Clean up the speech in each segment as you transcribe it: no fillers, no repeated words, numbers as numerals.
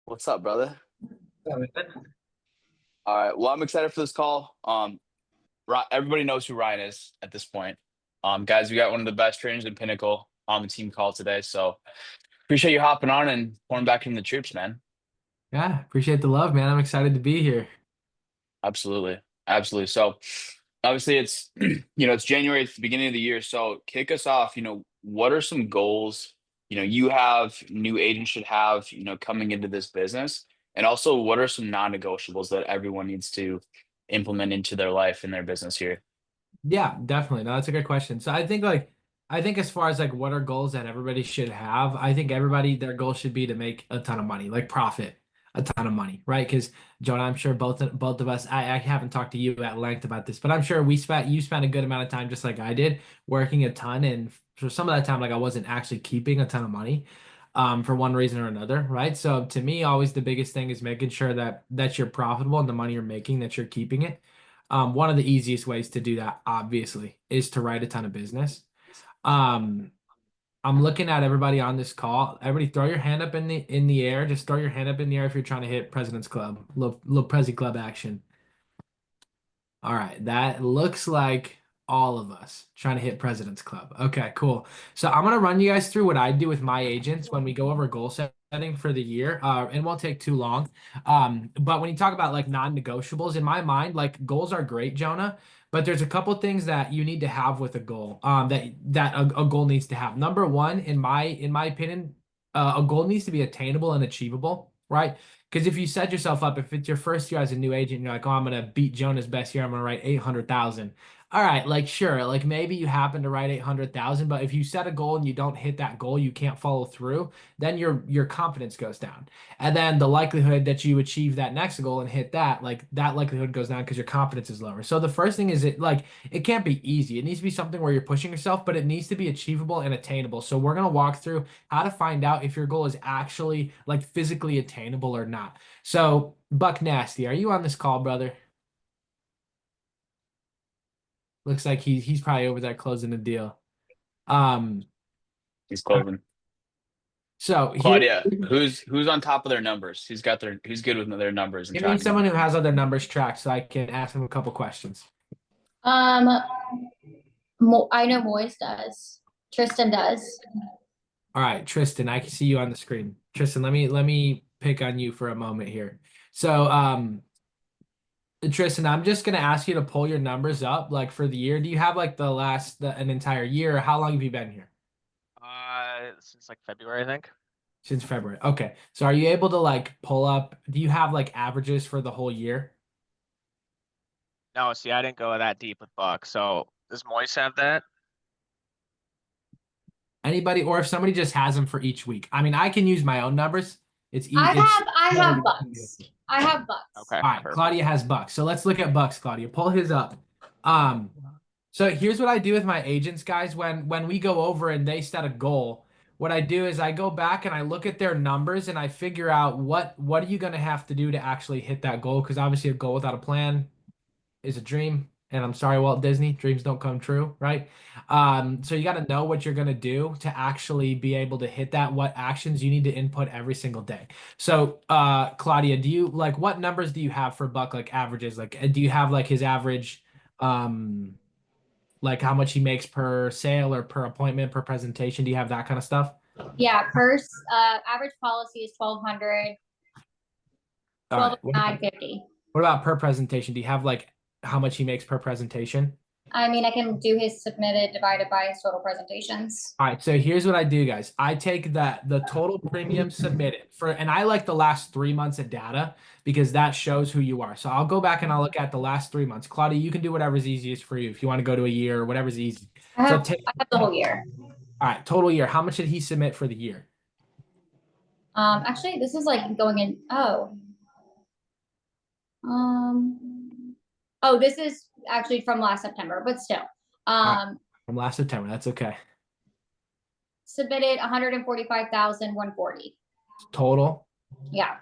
What's up, brother? Yeah, man. All right. Well, I'm excited for this call. Everybody knows who Ryan is at this point. Guys, we got one of the best trainers in Pinnacle on the team call today. So appreciate you hopping on and pouring back in the troops, man. Yeah, appreciate the love, man. I'm excited to be here. Absolutely. Absolutely. So obviously it's it's January, it's the beginning of the year. So kick us off, what are some goals, you have new agents should have, coming into this business? And also what are some non-negotiables that everyone needs to implement into their life and their business here? Yeah, definitely. No, that's a good question. So I think as far as like what are goals that everybody should have, I think everybody their goal should be to make a ton of money, like profit a ton of money, right? Because Jonah, I'm sure both of us, I haven't talked to you at length about this, but I'm sure you spent a good amount of time just like I did, working a ton, and for some of that time, like I wasn't actually keeping a ton of money. For one reason or another, right? So to me, always the biggest thing is making sure that you're profitable and the money you're making that you're keeping it. One of the easiest ways to do that, obviously, is to write a ton of business. Um, I'm looking at everybody on this call. Everybody, throw your hand up in the air. Just throw your hand up in the air if you're trying to hit President's Club, little Prezi Club action. All right, that looks like all of us trying to hit President's Club. Okay, cool. So I'm gonna run you guys through what I do with my agents when we go over goal setting for the year. It won't take too long. But when you talk about like non-negotiables, in my mind, like goals are great, Jonah, but there's a couple things that you need to have with a goal. That a goal needs to have. Number one, in my opinion, a goal needs to be attainable and achievable, right? Because if you set yourself up, if it's your first year as a new agent, you're like, oh, I'm gonna beat Jonah's best year. I'm gonna write 800,000. All right, like sure, like maybe you happen to write 800,000, but if you set a goal and you don't hit that goal, you can't follow through, then your confidence goes down. And then the likelihood that you achieve that next goal and hit that, like that likelihood goes down because your confidence is lower. So the first thing is it can't be easy. It needs to be something where you're pushing yourself, but it needs to be achievable and attainable. So we're gonna walk through how to find out if your goal is actually like physically attainable or not. So, Buck Nasty, are you on this call, brother? Looks like he's probably over there closing the deal. Um, He's closing. so here, Claudia, who's on top of their numbers? Who's good with their numbers and give me tracking someone them? who has other numbers tracked so I can ask him a couple questions. Um, I know Moise does. Tristan does. All right, Tristan, I can see you on the screen. Tristan, let me pick on you for a moment here. So, Tristan, I'm just gonna ask you to pull your numbers up, like for the year. Do you have like an entire year? Or how long have you been here? Since like February, I think. Since February. Okay. So are you able to like pull up, do you have like averages for the whole year? No, see, I didn't go that deep with Buck. So does Moise have that? Anybody, or if somebody just has them for each week. I mean, I can use my own numbers. It's I easy. have I have Bucks. I have Bucks. Okay, All right, perfect. Claudia has Bucks. So let's look at Bucks, Claudia. Pull his up. Um, so here's what I do with my agents, guys. When we go over and they set a goal, what I do is I go back and I look at their numbers and I figure out what are you going to have to do to actually hit that goal? Because obviously a goal without a plan is a dream. And I'm sorry, Walt Disney, dreams don't come true, right? So you got to know what you're going to do to actually be able to hit that, what actions you need to input every single day. So, Claudia, do you like what numbers do you have for Buck, like averages? Like, do you have like his average, um, like how much he makes per sale or per appointment, per presentation? Do you have that kind of stuff? Yeah, average policy is 1200, All right. 950. What about per presentation? Do you have like how much he makes per presentation? I mean, I can do his submitted divided by his total presentations. All right, so here's what I do, guys. I take the total premium submitted and I like the last 3 months of data because that shows who you are. So I'll go back and I'll look at the last 3 months. Claudia, you can do whatever's easiest for you. If you want to go to a year or whatever's easy. I So have, I have the whole year. all right, total year. How much did he submit for the year? Actually, this is like going in. This is actually from last September, but still. Right, from last September. That's okay. Submitted 145,140. Total. Yeah.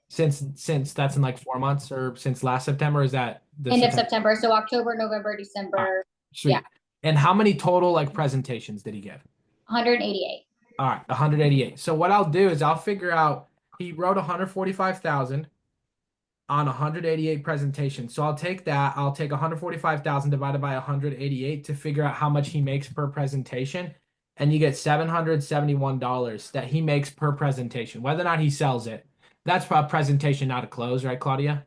Since that's in like 4 months or since last September, is that the End of September. So October, November, December. Sweet. Yeah. And how many total like presentations did he give? 188. All right, 188. So what I'll do is I'll figure out he wrote 145,000 on 188 presentations. So I'll take that. I'll take 145,000 divided by 188 to figure out how much he makes per presentation. And you get $771 that he makes per presentation, whether or not he sells it. That's a presentation, not a close, right, Claudia?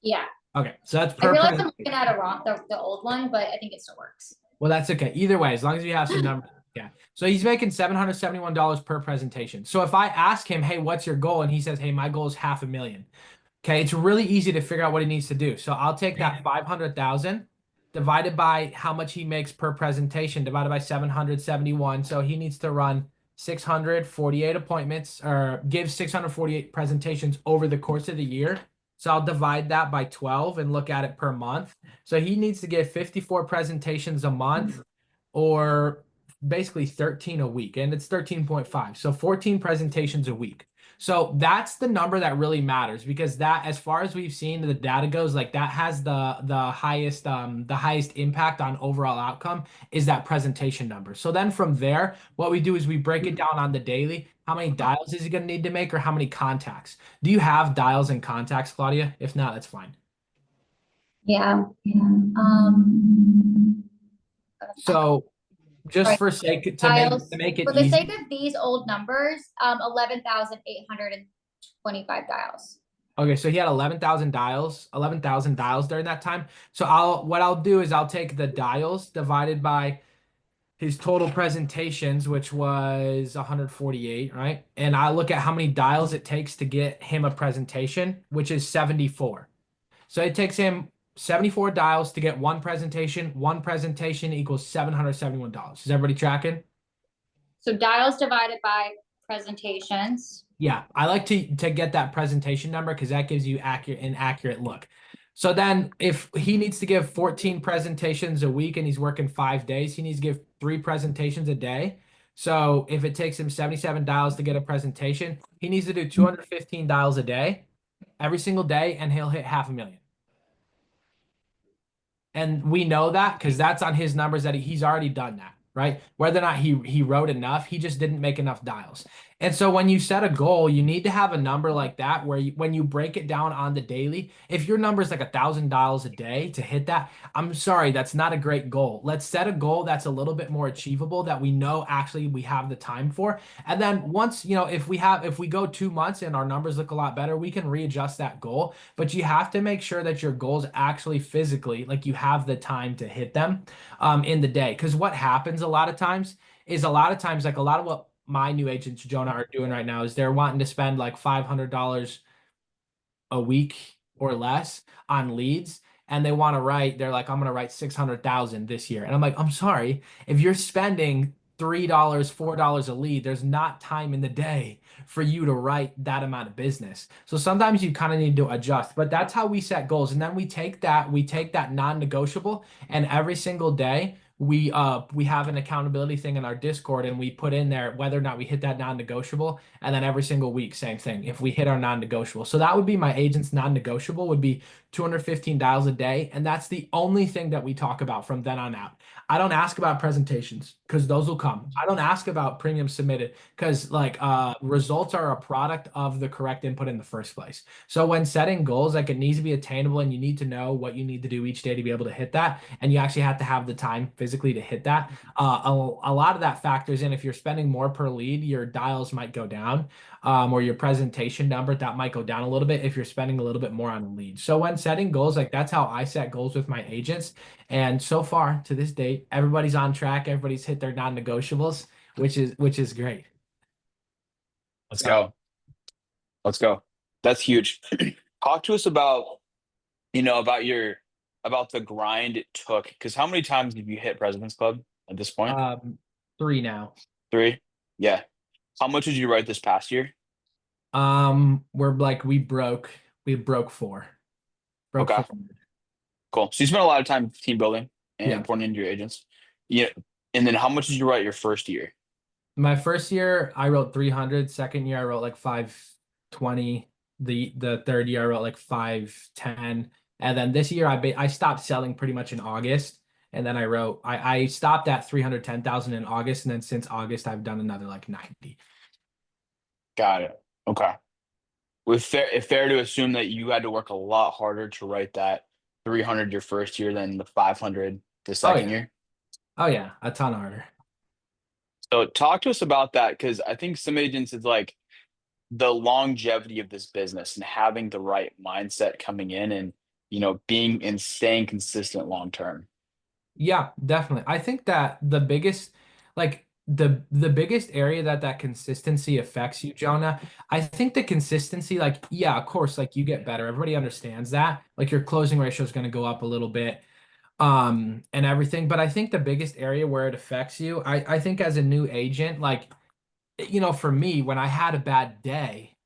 Yeah, Okay, so that's I per realize I'm presentation. looking at it wrong, the old one, but I think it still works. Well, that's okay. Either way, as long as you have some numbers. Yeah. So he's making $771 per presentation. So if I ask him, hey, what's your goal? And he says, hey, my goal is 500,000. Okay, it's really easy to figure out what he needs to do. So I'll take that 500,000 divided by how much he makes per presentation divided by 771. So he needs to run 648 appointments or give 648 presentations over the course of the year. So I'll divide that by 12 and look at it per month. So he needs to give 54 presentations a month or basically 13 a week. And it's 13.5. So 14 presentations a week. So that's the number that really matters because that, as far as we've seen the data goes, like that has the highest impact on overall outcome is that presentation number. So then from there, what we do is we break it down on the daily. How many dials is he going to need to make or how many contacts? Do you have dials and contacts, Claudia? If not, that's fine. Yeah. So just Right. for sake to Dials, make it for the easy. sake of these old numbers, 11,825 dials. Okay, so he had 11,000 dials during that time. So what I'll do is I'll take the dials divided by his total presentations, which was 148, right? And I look at how many dials it takes to get him a presentation, which is 74. So it takes him 74 dials to get one presentation. One presentation equals $771. Is everybody tracking? So dials divided by presentations. Yeah, I like to get that presentation number because that gives you an accurate look. So then if he needs to give 14 presentations a week and he's working 5 days, he needs to give 3 presentations a day. So if it takes him 77 dials to get a presentation, he needs to do 215 dials a day, every single day, and he'll hit 500,000. And we know that because that's on his numbers that he's already done that, right? Whether or not he wrote enough, he just didn't make enough dials. And so when you set a goal, you need to have a number like that where when you break it down on the daily, if your number is like $1,000 a day to hit that, I'm sorry, that's not a great goal. Let's set a goal that's a little bit more achievable that we know actually we have the time for. And then once, if we go 2 months and our numbers look a lot better, we can readjust that goal. But you have to make sure that your goals actually physically, like you have the time to hit them in the day. Because what happens a lot of times, like a lot of what my new agents, Jonah, are doing right now is they're wanting to spend like $500 a week or less on leads. And they want to they're like, I'm going to write 600,000 this year. And I'm like, I'm sorry, if you're spending $3, $4 a lead, there's not time in the day for you to write that amount of business. So sometimes you kind of need to adjust, but that's how we set goals. And then we take that non-negotiable, and every single day we have an accountability thing in our Discord, and we put in there whether or not we hit that non-negotiable. And then every single week, same thing, if we hit our non-negotiable. So that would be my agent's non-negotiable would be 215 dials a day. And that's the only thing that we talk about from then on out. I don't ask about presentations because those will come. I don't ask about premium submitted because results are a product of the correct input in the first place. So when setting goals, like it needs to be attainable and you need to know what you need to do each day to be able to hit that. And you actually have to have the time physically to hit that. A lot of that factors in if you're spending more per lead, your dials might go down. Or your presentation number that might go down a little bit if you're spending a little bit more on a lead. So when setting goals, like that's how I set goals with my agents. And so far to this date, everybody's on track. Everybody's hit their non-negotiables, which is great. Let's go. Let's go. That's huge. Talk to us about, about the grind it took. Because how many times have you hit President's Club at this point? 3 now. 3? Yeah. How much did you write this past year? We broke 4. Okay. 4. Cool. So you spent a lot of time team building and Yeah. pouring into your agents. Yeah. And then how much did you write your first year? My first year I wrote 300. Second year I wrote like 520. The third year I wrote like 510. And then this year I stopped selling pretty much in August. And then I stopped at 310,000 in August. And then since August I've done another like 90. Got it. Okay. If fair to assume that you had to work a lot harder to write that 300 your first year than the 500 the Oh second yeah. year. Oh yeah, a ton harder. So talk to us about that because I think some agents is like the longevity of this business and having the right mindset coming in and being and staying consistent long term. Yeah, definitely. I think that the biggest, like the biggest area that that consistency affects you, Jonah. I think the consistency, like, yeah, of course, like you get better. Everybody understands that. Like your closing ratio is going to go up a little bit, and everything. But I think the biggest area where it affects you, I think as a new agent, like, for me, when I had a bad day.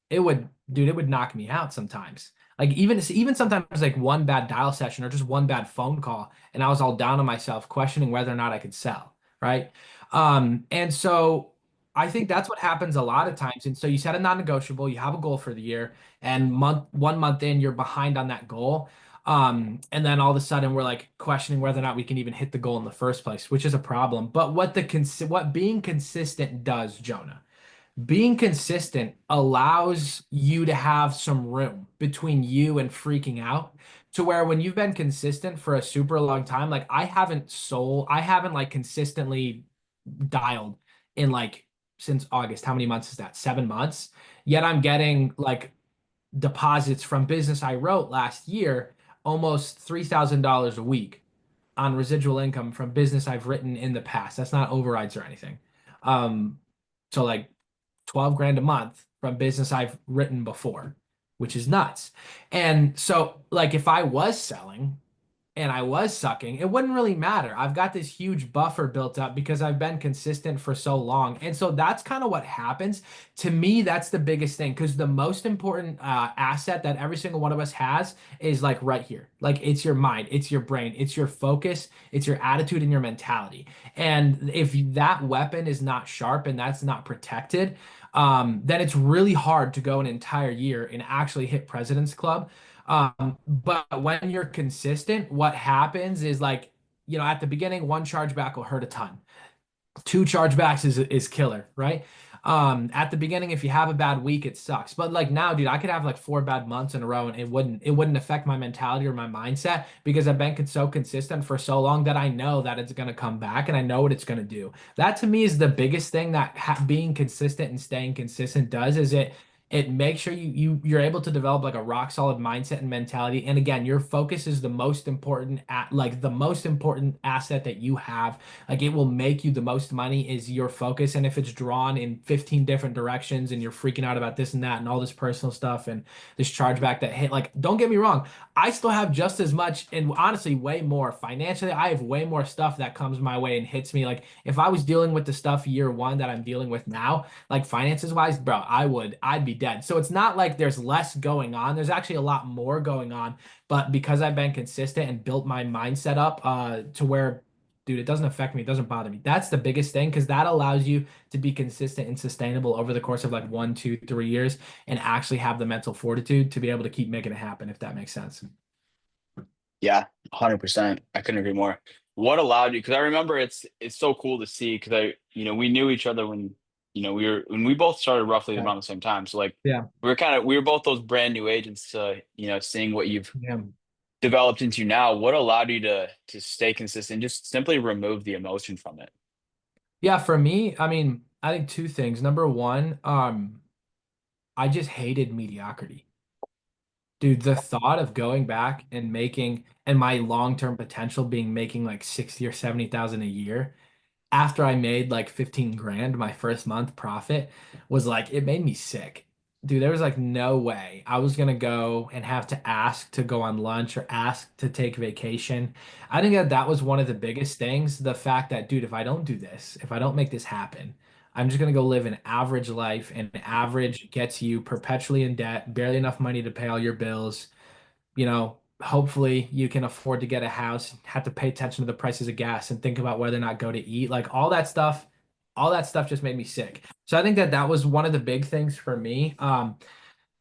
It would, dude, it would knock me out sometimes. Like even sometimes like one bad dial session or just one bad phone call, and I was all down on myself, questioning whether or not I could sell, right? And so I think that's what happens a lot of times. And so you set a non-negotiable, you have a goal for the year, and 1 month in, you're behind on that goal. And then all of a sudden we're like questioning whether or not we can even hit the goal in the first place, which is a problem. But what being consistent does, Jonah, being consistent allows you to have some room between you and freaking out to where when you've been consistent for a super long time, like I haven't like consistently dialed in like since August. How many months is that? 7 months. Yet I'm getting like deposits from business I wrote last year, almost $3,000 a week on residual income from business I've written in the past. That's not overrides or anything. Um, so like 12 grand a month from business I've written before, which is nuts. And so like if I was selling and I was sucking, it wouldn't really matter. I've got this huge buffer built up because I've been consistent for so long. And so that's kind of what happens. To me, that's the biggest thing because the most important asset that every single one of us has is like right here. Like it's your mind, it's your brain, it's your focus, it's your attitude and your mentality. And if that weapon is not sharp and that's not protected, then it's really hard to go an entire year and actually hit President's Club. But when you're consistent, what happens is like, at the beginning, one chargeback will hurt a ton. Two chargebacks is killer, right? At the beginning, if you have a bad week, it sucks. But like now, dude, I could have like 4 bad months in a row and it wouldn't affect my mentality or my mindset because I've been so consistent for so long that I know that it's gonna come back and I know what it's gonna do. That to me is the biggest thing that being consistent and staying consistent does is it makes sure you're able to develop like a rock solid mindset and mentality. And again, your focus is the most important at like the most important asset that you have. Like it will make you the most money is your focus. And if it's drawn in 15 different directions and you're freaking out about this and that and all this personal stuff and this chargeback that hit, like, don't get me wrong, I still have just as much and honestly way more financially. I have way more stuff that comes my way and hits me. Like if I was dealing with the stuff year one that I'm dealing with now, like finances wise, bro, I'd be dead. So it's not like there's less going on. There's actually a lot more going on. But because I've been consistent and built my mindset up to where dude, it doesn't affect me. It doesn't bother me. That's the biggest thing because that allows you to be consistent and sustainable over the course of like 1, 2, 3 years and actually have the mental fortitude to be able to keep making it happen, if that makes sense. Yeah, 100%. I couldn't agree more. What allowed you? Because I remember it's so cool to see because we knew each other when when we both started roughly Right. around the same time. So like Yeah. we were both those brand new agents to seeing what you've Yeah. developed into now. What allowed you to stay consistent? Just simply remove the emotion from it. Yeah, for me, I mean, I think two things. Number one, I just hated mediocrity. Dude, the thought of going back and making and my long-term potential being making like 60 or 70,000 a year after I made like 15 grand my first month profit was like it made me sick. Dude, there was like no way I was gonna go and have to ask to go on lunch or ask to take vacation. I think that that was one of the biggest things. The fact that, dude, if I don't do this, if I don't make this happen, I'm just gonna go live an average life, and average gets you perpetually in debt, barely enough money to pay all your bills. Hopefully you can afford to get a house, have to pay attention to the prices of gas and think about whether or not go to eat. Like all that stuff just made me sick. So I think that that was one of the big things for me. And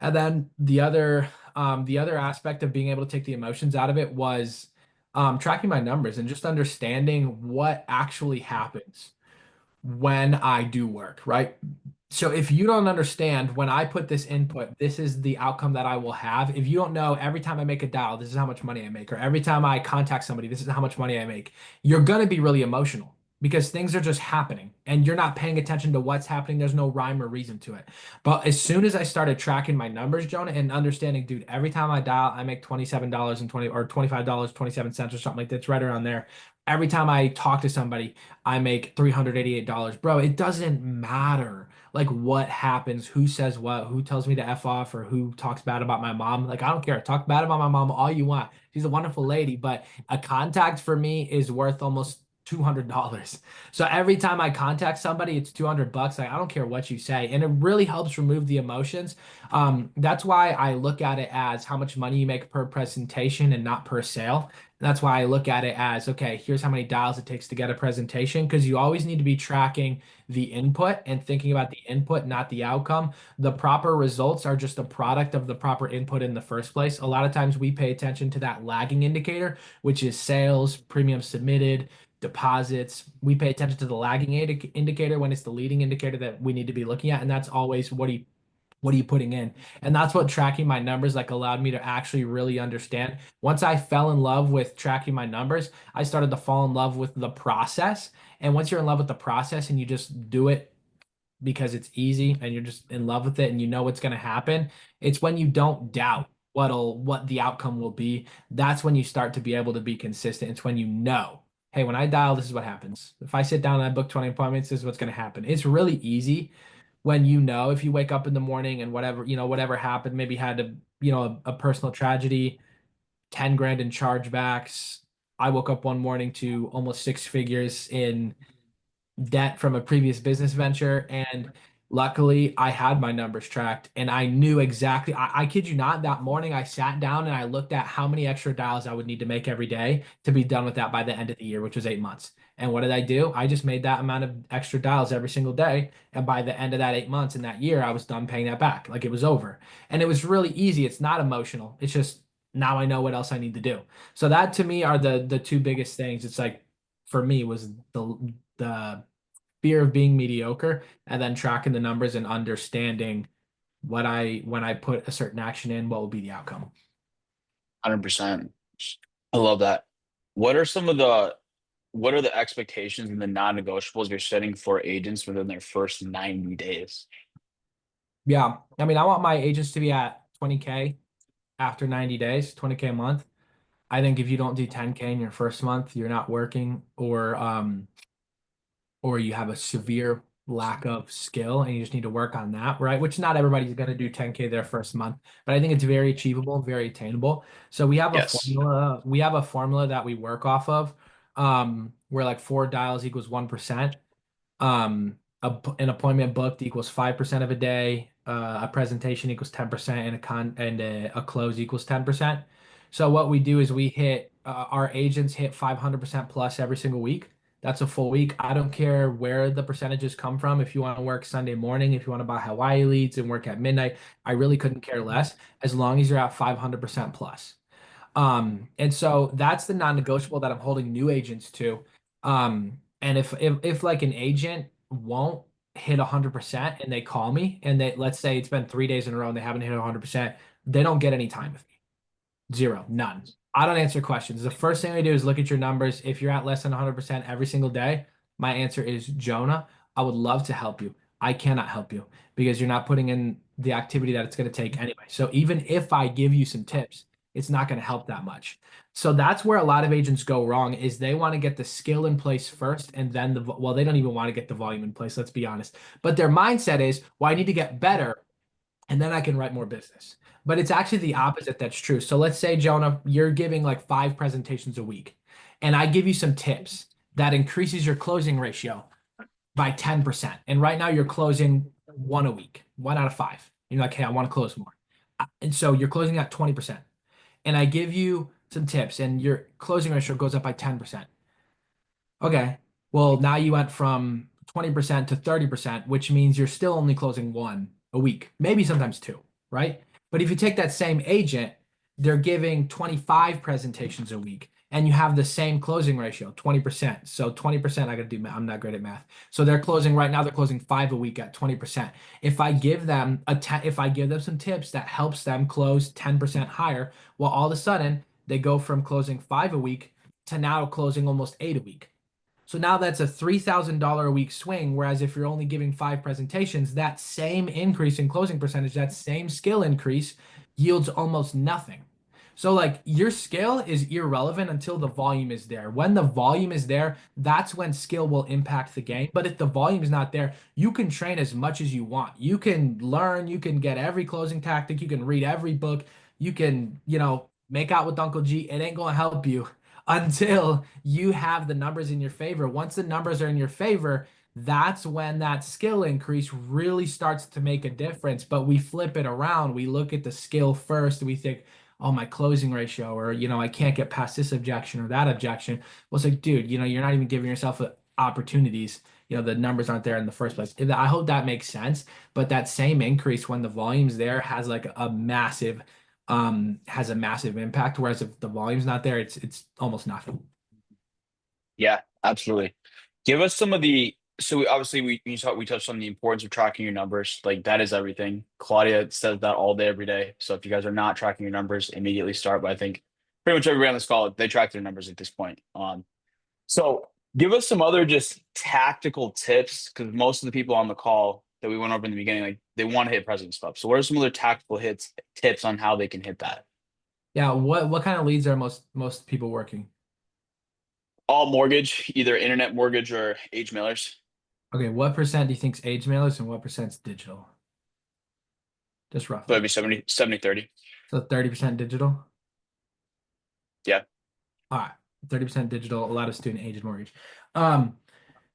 then the other aspect of being able to take the emotions out of it was tracking my numbers and just understanding what actually happens when I do work, right? So if you don't understand, when I put this input, this is the outcome that I will have. If you don't know, every time I make a dial, this is how much money I make, or every time I contact somebody, this is how much money I make, you're going to be really emotional because things are just happening and you're not paying attention to what's happening. There's no rhyme or reason to it. But as soon as I started tracking my numbers, Jonah, and understanding, dude, every time I dial, I make $27.20 or $25.27 or something like that. It's right around there. Every time I talk to somebody, I make $388. Bro, it doesn't matter like what happens, who says what, who tells me to F off, or who talks bad about my mom. Like, I don't care. Talk bad about my mom all you want. She's a wonderful lady, but a contact for me is worth almost $200. So every time I contact somebody, it's $200. Like, I don't care what you say. And it really helps remove the emotions. That's why I look at it as how much money you make per presentation and not per sale. And that's why I look at it as, okay, here's how many dials it takes to get a presentation, because you always need to be tracking the input and thinking about the input, not the outcome. The proper results are just a product of the proper input in the first place. A lot of times we pay attention to that lagging indicator, which is sales, premium submitted, deposits. We pay attention to the lagging indicator when it's the leading indicator that we need to be looking at. And that's always what are you putting in? And that's what tracking my numbers like allowed me to actually really understand. Once I fell in love with tracking my numbers, I started to fall in love with the process. And once you're in love with the process and you just do it because it's easy and you're just in love with it and you know what's going to happen, it's when you don't doubt what the outcome will be. That's when you start to be able to be consistent. It's when you know, hey, when I dial, this is what happens. If I sit down and I book 20 appointments, this is what's going to happen. It's really easy when you know, if you wake up in the morning and whatever, whatever happened, maybe had a personal tragedy, 10 grand in chargebacks. I woke up one morning to almost six figures in debt from a previous business venture. And luckily, I had my numbers tracked and I knew exactly. I kid you not, that morning I sat down and I looked at how many extra dials I would need to make every day to be done with that by the end of the year, which was 8 months. And what did I do? I just made that amount of extra dials every single day. And by the end of that 8 months in that year, I was done paying that back. Like it was over. And it was really easy. It's not emotional. It's just now I know what else I need to do. So that to me are the two biggest things. It's like for me was the fear of being mediocre and then tracking the numbers and understanding what I when I put a certain action in, what will be the outcome. 100%. I love that. What are some of the what are the expectations and the non-negotiables you're setting for agents within their first 90 days? Yeah. I mean, I want my agents to be at 20K after 90 days, 20K a month. I think if you don't do 10K in your first month, you're not working or you have a severe lack of skill and you just need to work on that, right? Which not everybody's going to do 10K their first month, but I think it's very achievable, very attainable. So Yes. we have a formula that we work off of, where like 4 dials equals 1%. An appointment booked equals 5% of a day. A presentation equals 10%, and a close equals 10%. So what we do is we hit our agents hit 500% plus every single week. That's a full week. I don't care where the percentages come from. If you want to work Sunday morning, if you want to buy Hawaii leads and work at midnight, I really couldn't care less as long as you're at 500% plus. And so that's the non-negotiable that I'm holding new agents to. And if like an agent won't hit 100% and they call me and they let's say it's been 3 days in a row and they haven't hit 100%, they don't get any time with me. Zero, none. I don't answer questions. The first thing I do is look at your numbers. If you're at less than 100% every single day, my answer is Jonah. I would love to help you. I cannot help you because you're not putting in the activity that it's going to take anyway. So even if I give you some tips, it's not going to help that much. So that's where a lot of agents go wrong is they want to get the skill in place first and then well, they don't even want to get the volume in place, let's be honest. But their mindset is, well, I need to get better and then I can write more business. But it's actually the opposite that's true. So let's say, Jonah, you're giving like 5 presentations a week, and I give you some tips that increases your closing ratio by 10%. And right now you're closing one a week, 1 out of 5. And you're like, hey, I want to close more. And so you're closing at 20%. And I give you some tips, and your closing ratio goes up by 10%. Okay. Well, now you went from 20% to 30%, which means you're still only closing one a week, maybe sometimes two, right? But if you take that same agent, they're giving 25 presentations a week and you have the same closing ratio, 20%. So 20%, I gotta do math. I'm not great at math. So they're closing right now, they're closing 5 a week at 20%. If I give them if I give them some tips that helps them close 10% higher, well, all of a sudden they go from closing 5 a week to now closing almost 8 a week. So now that's a $3,000 a week swing. Whereas if you're only giving 5 presentations, that same increase in closing percentage, that same skill increase yields almost nothing. So like your skill is irrelevant until the volume is there. When the volume is there, that's when skill will impact the game. But if the volume is not there, you can train as much as you want. You can learn, you can get every closing tactic, you can read every book, you can, make out with Uncle G. It ain't gonna help you until you have the numbers in your favor. Once the numbers are in your favor, that's when that skill increase really starts to make a difference. But we flip it around. We look at the skill first. We think, oh, my closing ratio, or, I can't get past this objection or that objection. Well, it's like, dude, you're not even giving yourself opportunities. The numbers aren't there in the first place. I hope that makes sense. But that same increase when the volume's there has a massive impact. Whereas if the volume's not there, it's almost nothing. Yeah, absolutely. Give us some of the so obviously we touched on the importance of tracking your numbers. Like that is everything. Claudia says that all day, every day. So if you guys are not tracking your numbers, immediately start. But I think pretty much everybody on this call, they track their numbers at this point. So give us some other just tactical tips because most of the people on the call that we went over in the beginning, like they want to hit President stuff. So what are some other tactical tips on how they can hit that? Yeah, what kind of leads are most people working? All mortgage, either internet mortgage or age mailers. Okay, what percent do you think's age mailers and what percent's digital? Just So roughly. it'd be 70-30. So 30% digital? Yeah. All right, 30% digital, a lot of student age and mortgage. Um,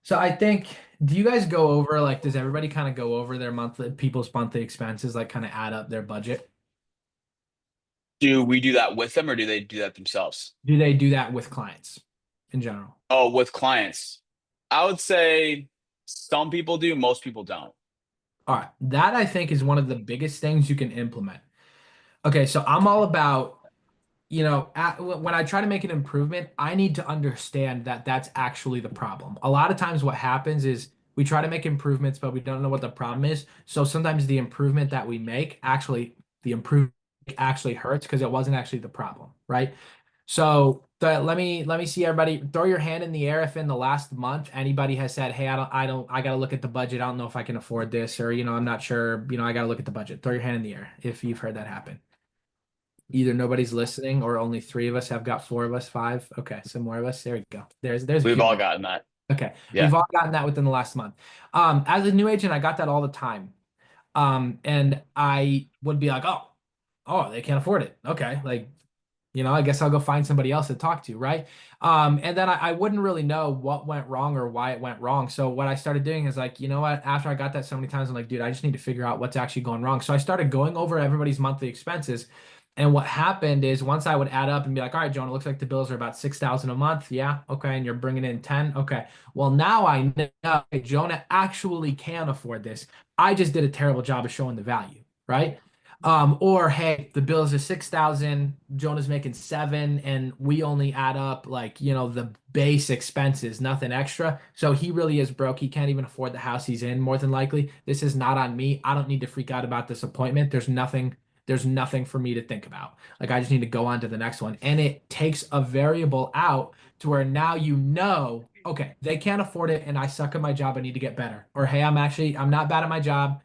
so I think, do you guys go over, like, does everybody kind of go over their people's monthly expenses, like kind of add up their budget? Do we do that with them or do they do that themselves? Do they do that with clients in general? Oh, with clients. I would say some people do, most people don't. All right, that I think is one of the biggest things you can implement. Okay, so I'm all about, when I try to make an improvement, I need to understand that that's actually the problem. A lot of times, what happens is we try to make improvements, but we don't know what the problem is. So sometimes the improvement that we make the improvement actually hurts because it wasn't actually the problem, right? So let me see everybody throw your hand in the air if in the last month anybody has said, "Hey, I gotta look at the budget. I don't know if I can afford this," or I'm not sure, I gotta look at the budget. Throw your hand in the air if you've heard that happen. Either nobody's listening or only three of us have got four of us, five. Okay, some more of us. There we go. There's a We've few all more. gotten that. Okay. Yeah. We've all gotten that within the last month. As a new agent, I got that all the time. And I would be like, oh, they can't afford it. Okay, like I guess I'll go find somebody else to talk to, right? And then I wouldn't really know what went wrong or why it went wrong. So what I started doing is like, you know what? After I got that so many times, I'm like, dude, I just need to figure out what's actually going wrong. So I started going over everybody's monthly expenses. And what happened is once I would add up and be like, all right, Jonah, looks like the bills are about 6,000 a month. Yeah. Okay. And you're bringing in 10. Okay. Well, now I know hey, Jonah actually can afford this. I just did a terrible job of showing the value, right? Or hey, the bills are 6,000, Jonah's making 7, and we only add up like, the base expenses, nothing extra. So he really is broke. He can't even afford the house he's in, more than likely. This is not on me. I don't need to freak out about this appointment. There's nothing for me to think about. Like I just need to go on to the next one. And it takes a variable out to where now okay, they can't afford it and I suck at my job. I need to get better. Or hey, I'm not bad at my job.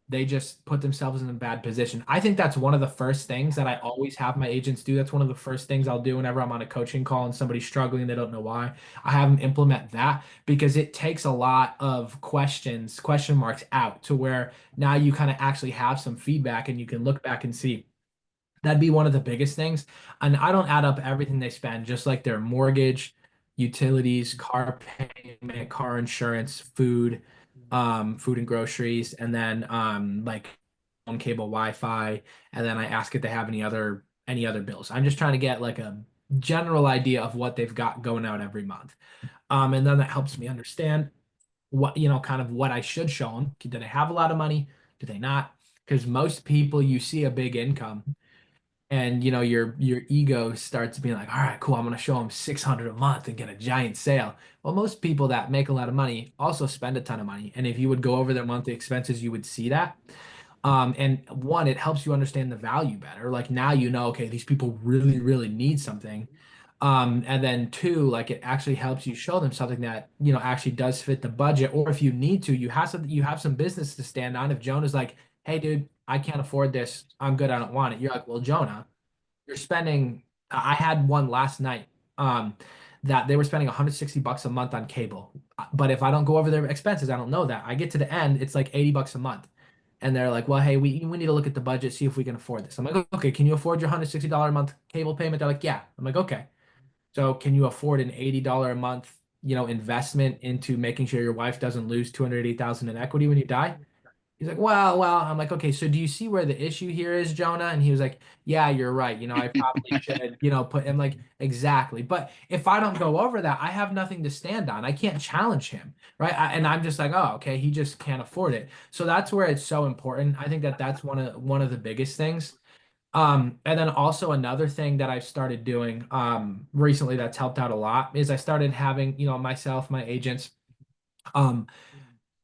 They just put themselves in a bad position. I think that's one of the first things that I always have my agents do. That's one of the first things I'll do whenever I'm on a coaching call and somebody's struggling, they don't know why. I have them implement that because it takes a lot of question marks out to where now you kind of actually have some feedback and you can look back and see. That'd be one of the biggest things. And I don't add up everything they spend, just like their mortgage, utilities, car payment, car insurance, food and groceries, and then like phone cable, Wi-Fi, and then I ask if they have any other bills. I'm just trying to get like a general idea of what they've got going out every month. And then that helps me understand what, kind of what I should show them. Do they have a lot of money? Do they not? Because most people you see a big income and your ego starts being like, all right, cool, I'm gonna show them 600 a month and get a giant sale. Well, most people that make a lot of money also spend a ton of money, and if you would go over their monthly expenses, you would see that. And one, it helps you understand the value better. Like now you know, okay, these people really, really need something. And then two, like it actually helps you show them something that, actually does fit the budget. Or if you need to, you have some business to stand on. If Jonah's like, hey, dude, I can't afford this. I'm good. I don't want it. You're like, well, Jonah, you're spending, I had one last night, that they were spending 160 bucks a month on cable. But if I don't go over their expenses, I don't know that. I get to the end, it's like 80 bucks a month. And they're like, well, hey, we need to look at the budget, see if we can afford this. I'm like, okay, can you afford your $160 a month cable payment? They're like, yeah. I'm like, okay. So can you afford an $80 a month, investment into making sure your wife doesn't lose 280,000 in equity when you die? He's like, well. I'm like, okay, so do you see where the issue here is, Jonah? And he was like, yeah, you're right. I probably should, put him like, exactly. But if I don't go over that, I have nothing to stand on. I can't challenge him, right? And I'm just like, oh, okay, he just can't afford it. So that's where it's so important. I think that that's one of the biggest things. And then also another thing that I've started doing recently that's helped out a lot is I started having, myself, my agents. Um,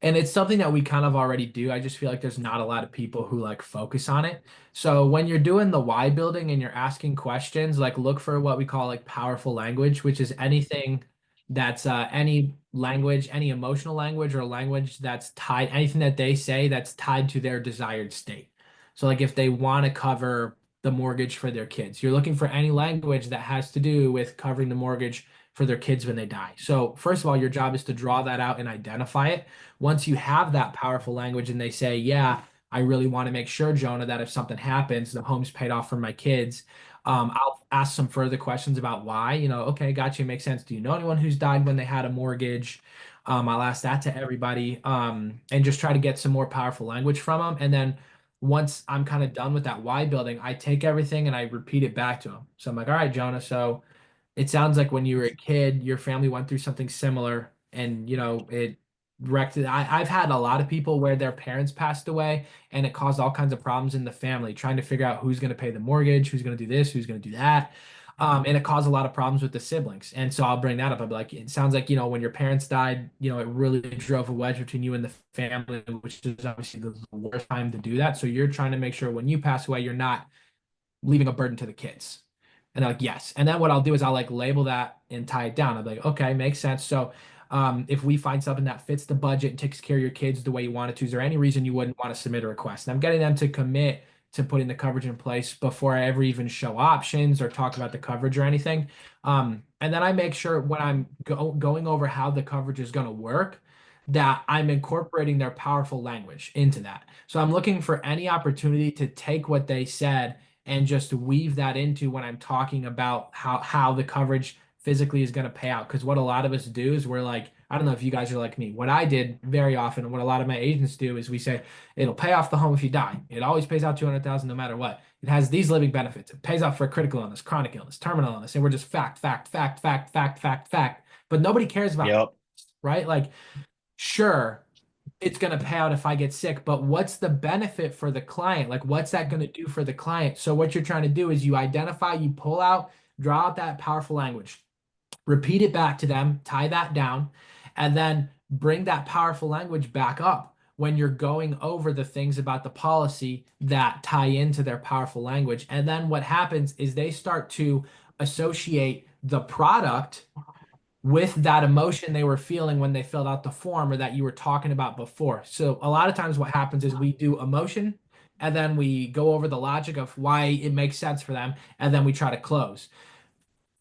and it's something that we kind of already do. I just feel like there's not a lot of people who like focus on it. So when you're doing the why building and you're asking questions, like look for what we call like powerful language, which is anything that's any language, any emotional language or language that's tied, anything that they say that's tied to their desired state. So like if they want to cover the mortgage for their kids, you're looking for any language that has to do with covering the mortgage for their kids when they die. So first of all, your job is to draw that out and identify it. Once you have that powerful language and they say, yeah, I really want to make sure, Jonah, that if something happens, the home's paid off for my kids. I'll ask some further questions about why, okay, gotcha, makes sense. Do you know anyone who's died when they had a mortgage? I'll ask that to everybody, and just try to get some more powerful language from them. And then once I'm kind of done with that why building, I take everything and I repeat it back to them. So I'm like, all right, Jonah, so it sounds like when you were a kid, your family went through something similar and it wrecked it. I've had a lot of people where their parents passed away and it caused all kinds of problems in the family, trying to figure out who's going to pay the mortgage, who's going to do this, who's going to do that. And it caused a lot of problems with the siblings. And so I'll bring that up. I'll be like, it sounds like, when your parents died, it really drove a wedge between you and the family, which is obviously the worst time to do that. So you're trying to make sure when you pass away, you're not leaving a burden to the kids. And they're like, yes. And then what I'll do is I'll like label that and tie it down. I'll be like, okay, makes sense. So if we find something that fits the budget and takes care of your kids the way you want it to, is there any reason you wouldn't want to submit a request? And I'm getting them to commit to putting the coverage in place before I ever even show options or talk about the coverage or anything. And then I make sure when I'm going over how the coverage is going to work, that I'm incorporating their powerful language into that. So I'm looking for any opportunity to take what they said and just weave that into when I'm talking about how the coverage physically is going to pay out. Because what a lot of us do is we're like, I don't know if you guys are like me. What I did very often, and what a lot of my agents do is we say it'll pay off the home if you die. It always pays out 200,000 no matter what. It has these living benefits. It pays out for critical illness, chronic illness, terminal illness, and we're just fact, fact, fact, fact, fact, fact, fact. But nobody cares about Yep. right? Like, sure, it's going to pay out if I get sick, but what's the benefit for the client? Like, what's that going to do for the client? So, what you're trying to do is you identify, you pull out, draw out that powerful language, repeat it back to them, tie that down, and then bring that powerful language back up when you're going over the things about the policy that tie into their powerful language. And then what happens is they start to associate the product with that emotion they were feeling when they filled out the form or that you were talking about before. So a lot of times what happens is we do emotion and then we go over the logic of why it makes sense for them and then we try to close.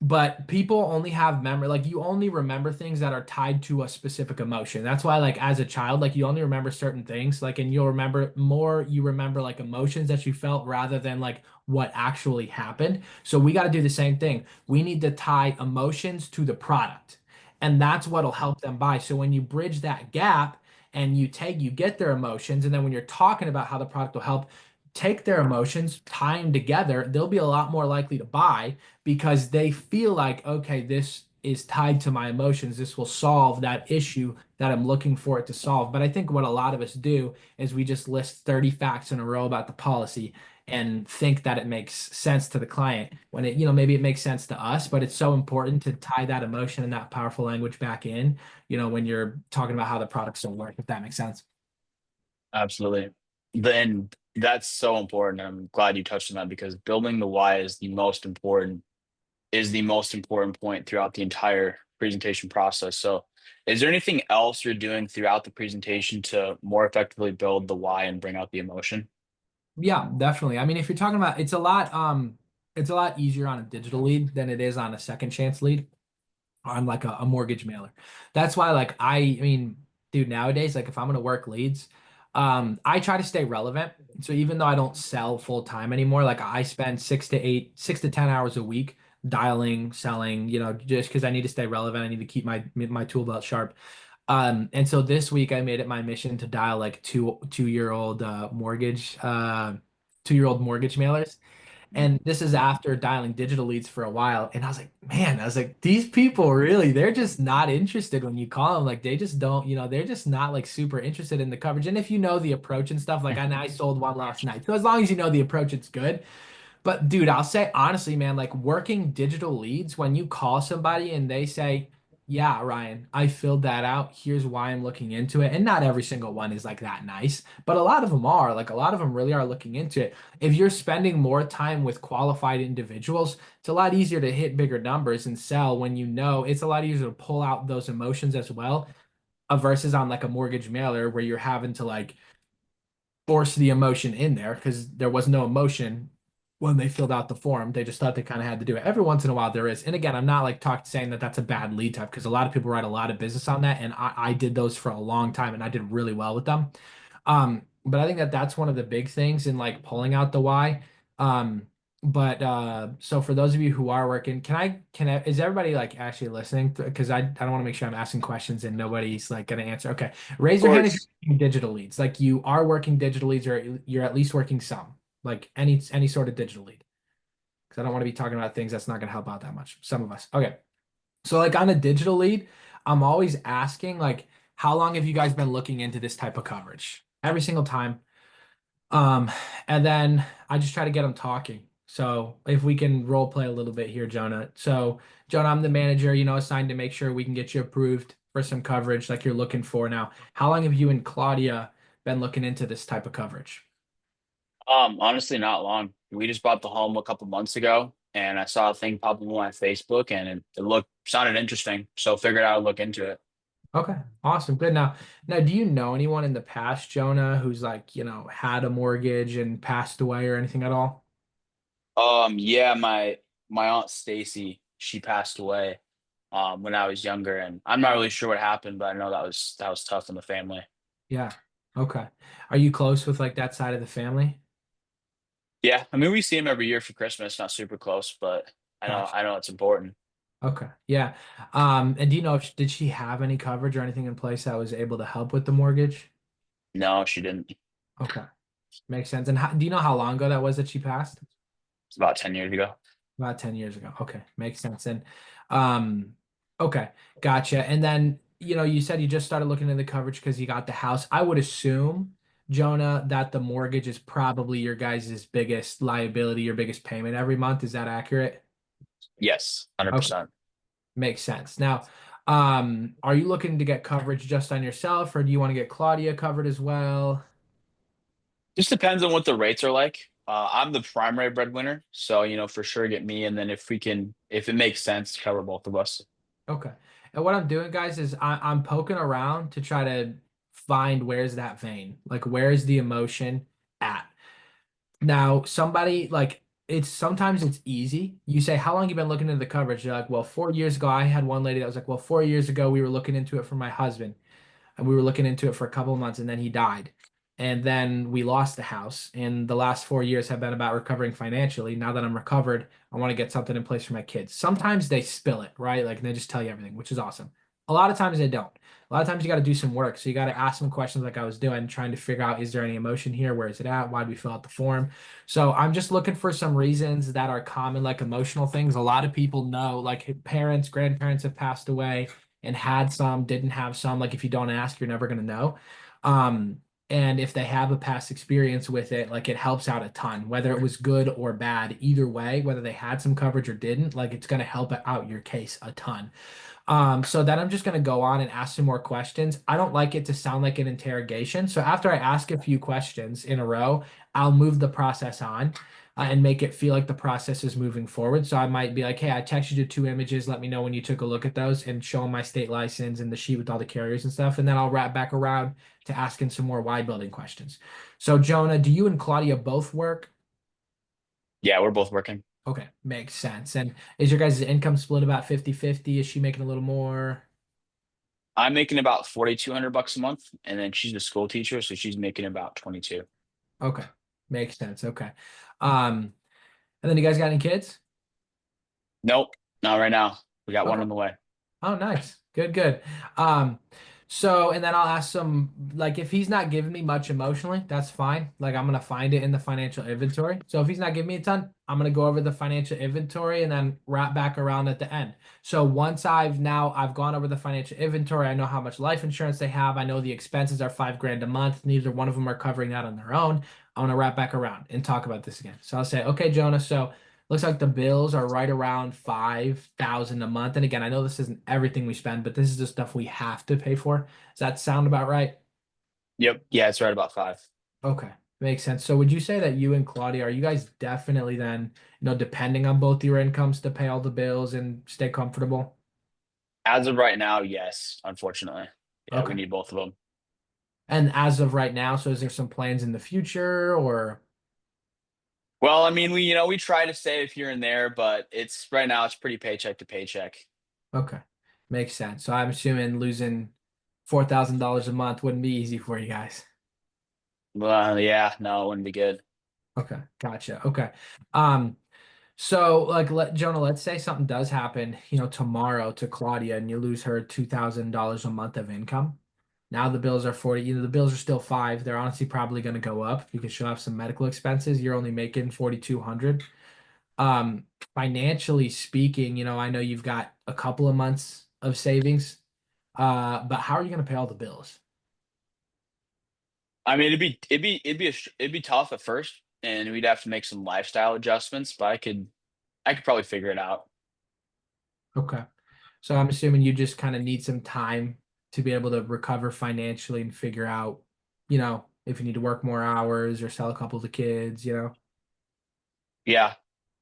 But people only have memory, like you only remember things that are tied to a specific emotion. That's why, like, as a child, like you only remember certain things, like, and you'll remember more, you remember like emotions that you felt rather than like what actually happened. So we got to do the same thing. We need to tie emotions to the product, and that's what'll help them buy. So when you bridge that gap and you get their emotions, and then when you're talking about how the product will help, take their emotions, tie them together, they'll be a lot more likely to buy because they feel like, okay, this is tied to my emotions. This will solve that issue that I'm looking for it to solve. But I think what a lot of us do is we just list 30 facts in a row about the policy and think that it makes sense to the client when it, maybe it makes sense to us, but it's so important to tie that emotion and that powerful language back in, when you're talking about how the products will work, if that makes sense. Absolutely. Then that's so important. I'm glad you touched on that because building the why is the most important point throughout the entire presentation process. So is there anything else you're doing throughout the presentation to more effectively build the why and bring out the emotion? Yeah, definitely. I mean, if you're talking about it's a lot easier on a digital lead than it is on a second chance lead on like a mortgage mailer. That's why like I mean, dude, nowadays, like if I'm gonna work leads, I try to stay relevant. So even though I don't sell full time anymore, like I spend 6 to 10 hours a week dialing, selling, just because I need to stay relevant. I need to keep my tool belt sharp. And so this week I made it my mission to dial like two-year-old mortgage 2-year-old mortgage mailers. And this is after dialing digital leads for a while. And I was like, man, I was like, these people really, they're just not interested when you call them. Like they just don't, they're just not like super interested in the coverage. And if you know the approach and stuff, like I sold one last night. So as long as you know the approach, it's good. But dude, I'll say honestly, man, like working digital leads, when you call somebody and they say, yeah, Ryan, I filled that out. Here's why I'm looking into it. And not every single one is like that nice, but a lot of them are. Like a lot of them really are looking into it. If you're spending more time with qualified individuals, it's a lot easier to hit bigger numbers and sell when you know it's a lot easier to pull out those emotions as well, versus on like a mortgage mailer where you're having to like force the emotion in there because there was no emotion when they filled out the form. They just thought they kind of had to do it. Every once in a while there is. And again, I'm not like saying that that's a bad lead type because a lot of people write a lot of business on that. And I did those for a long time and I did really well with them. But I think that that's one of the big things in like pulling out the why. But so for those of you who are working, is everybody like actually listening? Because I don't want to make sure I'm asking questions and nobody's like gonna answer. Okay. Of Raise your hand if course. you're working digital leads. Like you are working digital leads or you're at least working some, like any sort of digital lead. Because I don't want to be talking about things that's not gonna help out that much. Some of us. Okay. So like on a digital lead, I'm always asking like, how long have you guys been looking into this type of coverage? Every single time. Um, and then I just try to get them talking. So if we can role play a little bit here, Jonah. So Jonah, I'm the manager, assigned to make sure we can get you approved for some coverage like you're looking for now. How long have you and Claudia been looking into this type of coverage? Honestly, not long. We just bought the home a couple months ago, and I saw a thing pop up on my Facebook, and it sounded interesting. So figured I would look into it. Okay, awesome. Good. Now, do you know anyone in the past, Jonah, who's like, had a mortgage and passed away or anything at all? Yeah, my aunt Stacy, she passed away when I was younger, and I'm not really sure what happened, but I know that was tough on the family. Yeah. Okay. Are you close with like that side of the family? Yeah, I mean we see him every year for Christmas, not super close, but I know Gotcha. I know it's important. Okay. Yeah. And do you know if did she have any coverage or anything in place that was able to help with the mortgage? No, she didn't. Okay. Makes sense. And do you know how long ago that was that she passed? It's about 10 years ago. About 10 years ago. Okay. Makes sense. And um, okay, gotcha. And then, you said you just started looking into the coverage because you got the house. I would assume, Jonah, that the mortgage is probably your guys' biggest liability, your biggest payment every month. Is that accurate? Yes, Okay. 100%. Makes sense. Now, are you looking to get coverage just on yourself, or do you want to get Claudia covered as well? Just depends on what the rates are like. I'm the primary breadwinner, so for sure get me, and then if it makes sense, cover both of us. Okay. And what I'm doing, guys, is I'm poking around to try to find where's that vein, like where's the emotion at. Now, somebody like it's sometimes it's easy. You say, how long you been looking into the coverage? You're like, well, 4 years ago, I had one lady that was like, well, 4 years ago, we were looking into it for my husband. And we were looking into it for a couple of months and then he died. And then we lost the house. And the last 4 years have been about recovering financially. Now that I'm recovered, I want to get something in place for my kids. Sometimes they spill it, right? Like, and they just tell you everything, which is awesome. A lot of times they don't. A lot of times you got to do some work. So you got to ask some questions like I was doing, trying to figure out, is there any emotion here? Where is it at? Why did we fill out the form? So I'm just looking for some reasons that are common, like emotional things. A lot of people know, like parents, grandparents have passed away and had some, didn't have some. Like if you don't ask, you're never gonna know. Um, And if they have a past experience with it, like it helps out a ton, whether it was good or bad, either way, whether they had some coverage or didn't, like it's going to help out your case a ton. So then I'm just going to go on and ask some more questions. I don't like it to sound like an interrogation. So after I ask a few questions in a row, I'll move the process on and make it feel like the process is moving forward. So I might be like, hey, I texted you 2 images. Let me know when you took a look at those and show them my state license and the sheet with all the carriers and stuff. And then I'll wrap back around to asking some more why building questions. So Jonah, do you and Claudia both work? Yeah, we're both working. Okay, makes sense. And is your guys' income split about 50-50? Is she making a little more? I'm making about 4,200 bucks a month, and then she's a school teacher, so she's making about 22. Okay, makes sense. Okay. And then you guys got any kids? Nope, not right now. We got one Okay. on the way. Oh, nice. Good, good. Um, so and then I'll ask some like if he's not giving me much emotionally, that's fine. Like I'm gonna find it in the financial inventory. So if he's not giving me a ton, I'm gonna go over the financial inventory and then wrap back around at the end. So once I've gone over the financial inventory, I know how much life insurance they have. I know the expenses are 5 grand a month. Neither one of them are covering that on their own. I want to wrap back around and talk about this again. So I'll say, okay, Jonah, so looks like the bills are right around 5,000 a month. And again, I know this isn't everything we spend, but this is the stuff we have to pay for. Does that sound about right? Yep. Yeah, it's right about 5. Okay, makes sense. So would you say that you and Claudia, are you guys definitely then, depending on both your incomes to pay all the bills and stay comfortable? As of right now, yes, unfortunately. Yeah, we Okay. need both of them. And as of right now, so is there some plans in the future or Well, I mean, we try to save here and there, but it's right now it's pretty paycheck to paycheck. okay. Makes sense. So I'm assuming losing $4,000 a month wouldn't be easy for you guys. Well, yeah, no, it wouldn't be good. Okay, gotcha. Okay. Um, so like Jonah, let's say something does happen, tomorrow to Claudia and you lose her $2,000 a month of income. Now the bills are 40, the bills are still 5. They're honestly probably going to go up because she'll have some medical expenses. You're only making 4,200. Um, Financially speaking, I know you've got a couple of months of savings. But how are you going to pay all the bills? I mean, it'd be tough at first, and we'd have to make some lifestyle adjustments, but I could probably figure it out. Okay. So I'm assuming you just kind of need some time to be able to recover financially and figure out, if you need to work more hours or sell a couple of the kids. Yeah,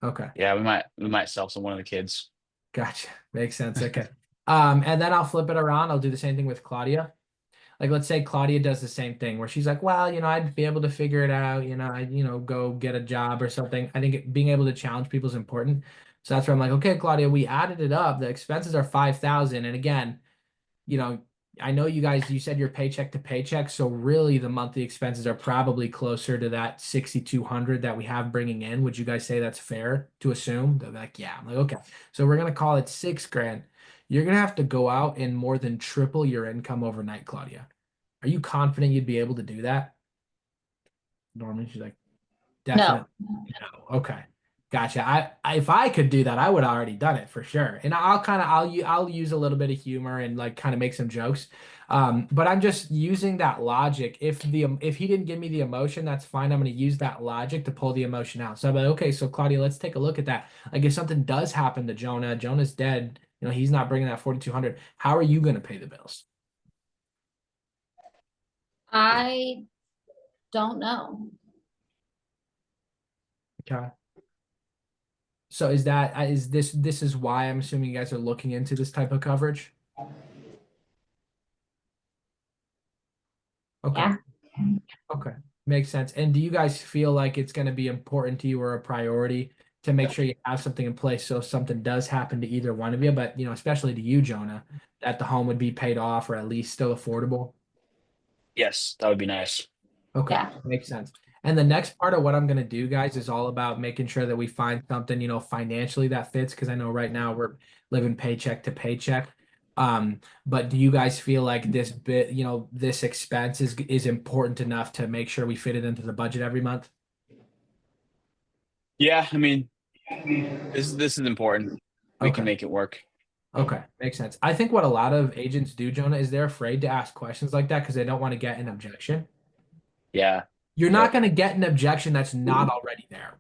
Okay. yeah, we might sell some one of the kids. Gotcha. Makes sense. Okay. And then I'll flip it around. I'll do the same thing with Claudia. Like, let's say Claudia does the same thing where she's like, well, I'd be able to figure it out. I'd, go get a job or something. I think being able to challenge people is important. So that's where I'm like, okay, Claudia, we added it up. The expenses are 5,000. And again, you know, I know you said you're paycheck to paycheck, so really the monthly expenses are probably closer to that 6,200 that we have bringing in. Would you guys say that's fair to assume? They're like, yeah. I'm like, okay. So we're gonna call it 6 grand. You're gonna have to go out and more than triple your income overnight, Claudia. Are you confident you'd be able to do that? Norman, she's like, No, definitely. No. Okay. Gotcha. If I could do that, I would have already done it for sure. And I'll use a little bit of humor and like kind of make some jokes. But I'm just using that logic. If he didn't give me the emotion, that's fine. I'm going to use that logic to pull the emotion out. So I'm like, okay, so Claudia, let's take a look at that. Like if something does happen to Jonah, Jonah's dead. He's not bringing that 4,200. How are you going to pay the bills? I don't know. Okay. So is this is why I'm assuming you guys are looking into this type of coverage? Okay. Yeah. Okay. Makes sense. And do you guys feel like it's going to be important to you or a priority to make sure you have something in place so if something does happen to either one of you, but especially to you, Jonah, that the home would be paid off or at least still affordable? Yes, that would be nice. Okay, Yeah. makes sense. And the next part of what I'm going to do, guys, is all about making sure that we find something, financially that fits. Because I know right now we're living paycheck to paycheck. But do you guys feel like this expense is important enough to make sure we fit it into the budget every month? Yeah, I mean, this is important. We can Okay. make it work. Okay, makes sense. I think what a lot of agents do, Jonah, is they're afraid to ask questions like that because they don't want to get an objection. Yeah. You're not Yep. going to get an objection that's not already there.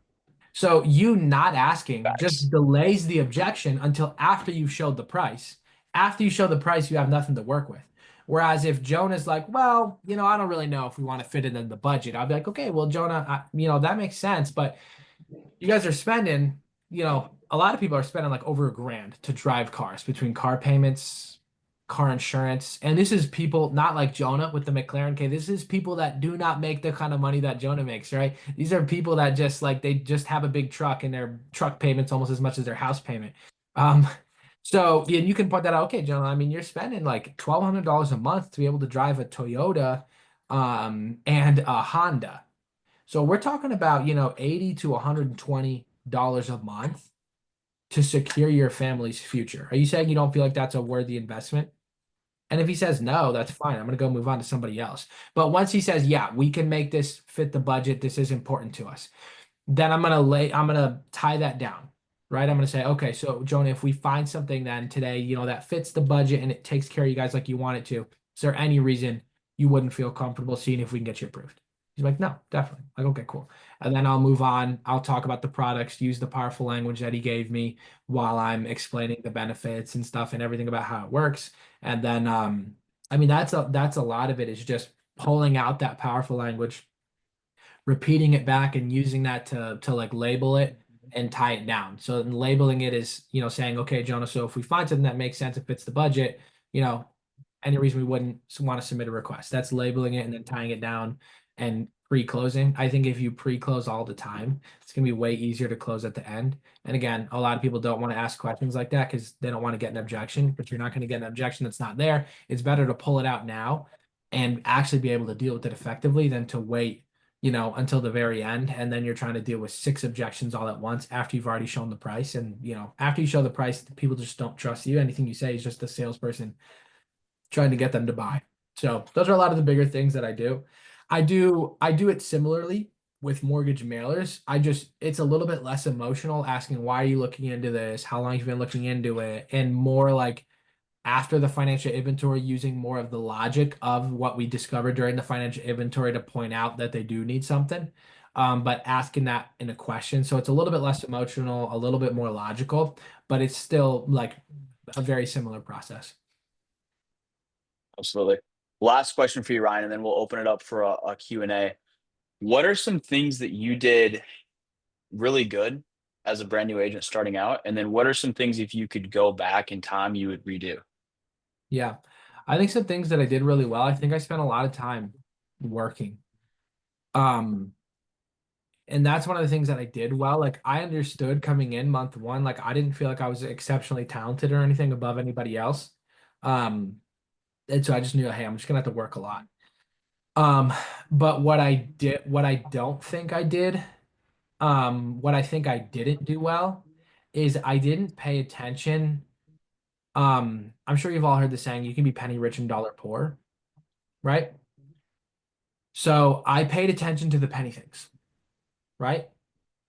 So you not asking just Facts. delays the objection until after you've showed the price. After you show the price, you have nothing to work with. Whereas if Jonah's like, well, I don't really know if we want to fit it in the budget, I'll be like, okay, well, Jonah, that makes sense, but you guys are spending, a lot of people are spending like over $1,000 to drive cars between car payments, car insurance. And this is people not like Jonah with the McLaren. Okay, this is people that do not make the kind of money that Jonah makes, right? These are people that just like they just have a big truck and their truck payments almost as much as their house payment. Um, so yeah, you can point that out. Okay, Jonah, I mean, you're spending like $1,200 a month to be able to drive a Toyota, and a Honda. So we're talking about, 80 to $120 a month to secure your family's future. Are you saying you don't feel like that's a worthy investment? And if he says no, that's fine. I'm going to go move on to somebody else. But once he says, yeah, we can make this fit the budget, this is important to us, then I'm gonna tie that down, right? I'm gonna say, okay, so Jonah, if we find something then today, that fits the budget and it takes care of you guys like you want it to, is there any reason you wouldn't feel comfortable seeing if we can get you approved? He's like, no, definitely. Like, okay, cool. And then I'll move on. I'll talk about the products, use the powerful language that he gave me while I'm explaining the benefits and stuff and everything about how it works. And then, I mean, that's a lot of it is just pulling out that powerful language, repeating it back and using that to like label it and tie it down. So labeling it is, saying, okay, Jonah, so if we find something that makes sense, it fits the budget, you know, any reason we wouldn't want to submit a request. That's labeling it and then tying it down and pre-closing. I think if you pre-close all the time, it's gonna be way easier to close at the end. And again, a lot of people don't want to ask questions like that because they don't want to get an objection, but you're not going to get an objection that's not there. It's better to pull it out now and actually be able to deal with it effectively than to wait, until the very end. And then you're trying to deal with 6 objections all at once after you've already shown the price. And, after you show the price, people just don't trust you. Anything you say is just a salesperson trying to get them to buy. So those are a lot of the bigger things that I do. I do it similarly with mortgage mailers. It's a little bit less emotional asking, why are you looking into this? How long have you been looking into it? And more like after the financial inventory, using more of the logic of what we discovered during the financial inventory to point out that they do need something. But asking that in a question. So it's a little bit less emotional, a little bit more logical, but it's still like a very similar process. Absolutely. Last question for you, Ryan, and then we'll open it up for a Q&A. What are some things that you did really good as a brand new agent starting out? And then what are some things, if you could go back in time, you would redo? Yeah. I think some things that I did really well. I think I spent a lot of time working. Um, and that's one of the things that I did well. Like I understood coming in month one, like I didn't feel like I was exceptionally talented or anything above anybody else. Um, and so I just knew, hey, I'm just gonna have to work a lot. Um, but what I don't think I did, what I think I didn't do well is I didn't pay attention. I'm sure you've all heard the saying, you can be penny rich and dollar poor, right? So I paid attention to the penny things, right?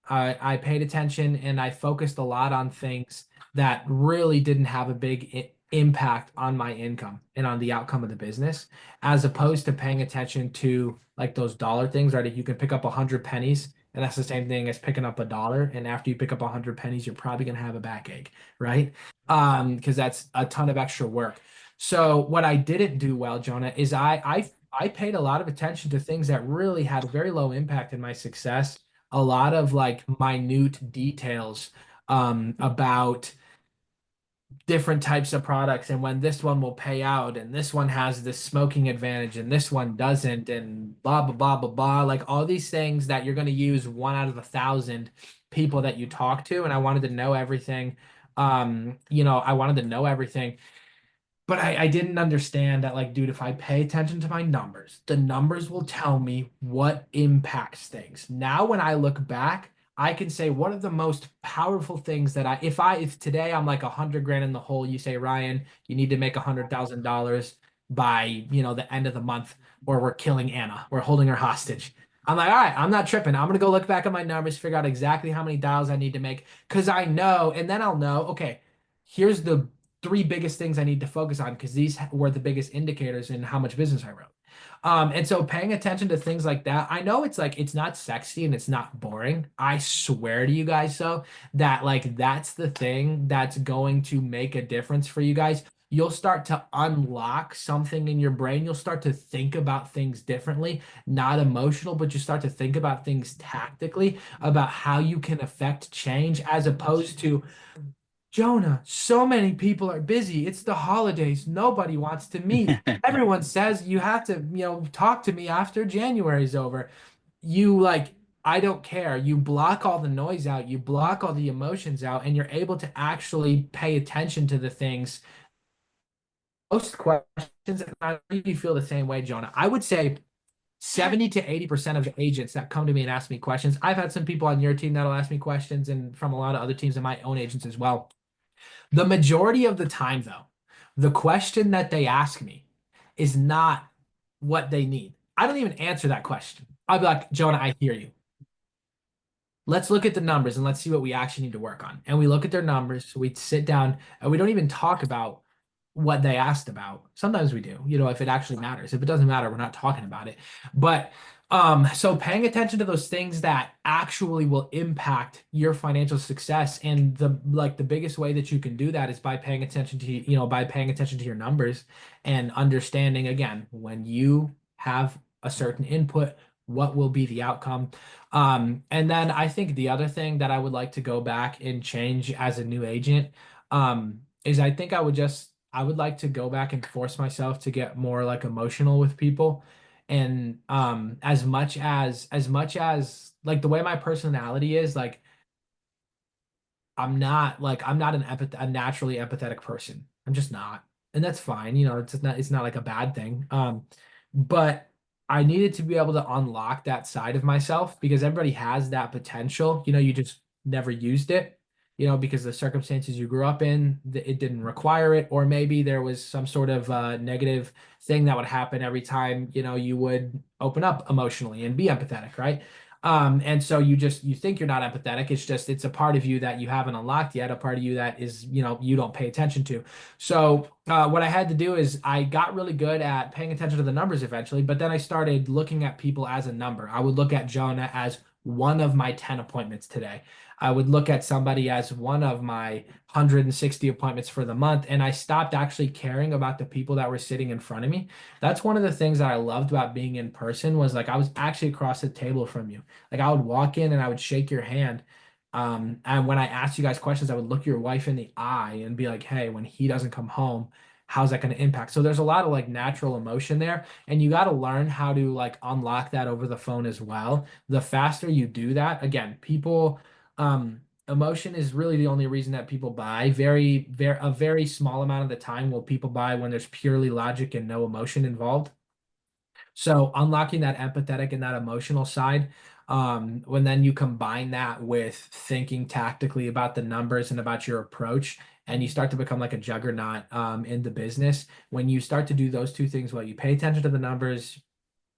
I paid attention and I focused a lot on things that really didn't have a big impact on my income and on the outcome of the business, as opposed to paying attention to like those dollar things, right? If you can pick up 100 pennies, and that's the same thing as picking up a dollar. And after you pick up 100 pennies, you're probably gonna have a backache, right? Because that's a ton of extra work. So what I didn't do well, Jonah, is I paid a lot of attention to things that really had a very low impact in my success, a lot of like minute details about different types of products and when this one will pay out and this one has this smoking advantage and this one doesn't and blah blah blah blah blah, like all these things that you're going to use 1 out of 1,000 people that you talk to. And I wanted to know everything. I wanted to know everything, but I didn't understand that, like, dude, if I pay attention to my numbers, the numbers will tell me what impacts things. Now, when I look back, I can say what are the most powerful things that if today I'm like 100 grand in the hole, you say, Ryan, you need to make $100,000 by, the end of the month, or we're killing Anna, we're holding her hostage. I'm like, all right, I'm not tripping. I'm gonna go look back at my numbers, figure out exactly how many dials I need to make, because I know, and then I'll know, okay, here's the three biggest things I need to focus on because these were the biggest indicators in how much business I wrote. And so paying attention to things like that, I know it's like it's not sexy and it's not boring. I swear to you guys, so that like that's the thing that's going to make a difference for you guys. You'll start to unlock something in your brain. You'll start to think about things differently, not emotional, but you start to think about things tactically, about how you can affect change as opposed to Jonah, so many people are busy. It's the holidays. Nobody wants to meet. Everyone says you have to, talk to me after January's over. You like, I don't care. You block all the noise out, you block all the emotions out, and you're able to actually pay attention to the things. Most questions, and I really feel the same way, Jonah. I would say 70 to 80% of the agents that come to me and ask me questions. I've had some people on your team that'll ask me questions, and from a lot of other teams and my own agents as well. The majority of the time, though, the question that they ask me is not what they need. I don't even answer that question. I'll be like, Jonah, I hear you. Let's look at the numbers and let's see what we actually need to work on. And we look at their numbers. We sit down and we don't even talk about what they asked about. Sometimes we do, if it actually matters. If it doesn't matter, we're not talking about it. But so paying attention to those things that actually will impact your financial success, and the biggest way that you can do that is by paying attention to, by paying attention to your numbers and understanding again, when you have a certain input, what will be the outcome. And then I think the other thing that I would like to go back and change as a new agent, is I think I would like to go back and force myself to get more like emotional with people. And as much as like the way my personality is, like I'm not a naturally empathetic person. I'm just not. And that's fine. It's not like a bad thing. But I needed to be able to unlock that side of myself because everybody has that potential. You just never used it, because the circumstances you grew up in, it didn't require it, or maybe there was some sort of negative thing that would happen every time, you would open up emotionally and be empathetic, right? And so you think you're not empathetic. It's a part of you that you haven't unlocked yet, a part of you that is, you don't pay attention to. So what I had to do is I got really good at paying attention to the numbers eventually, but then I started looking at people as a number. I would look at Jonah as one of my 10 appointments today. I would look at somebody as one of my 160 appointments for the month, and I stopped actually caring about the people that were sitting in front of me. That's one of the things that I loved about being in person was like I was actually across the table from you. Like I would walk in and I would shake your hand. And when I asked you guys questions, I would look your wife in the eye and be like, hey, when he doesn't come home, how's that going to impact? So there's a lot of like natural emotion there. And you got to learn how to like unlock that over the phone as well. The faster you do that, again, emotion is really the only reason that people buy. A very small amount of the time will people buy when there's purely logic and no emotion involved. So unlocking that empathetic and that emotional side, when then you combine that with thinking tactically about the numbers and about your approach, and you start to become like a juggernaut in the business. When you start to do those two things well, you pay attention to the numbers,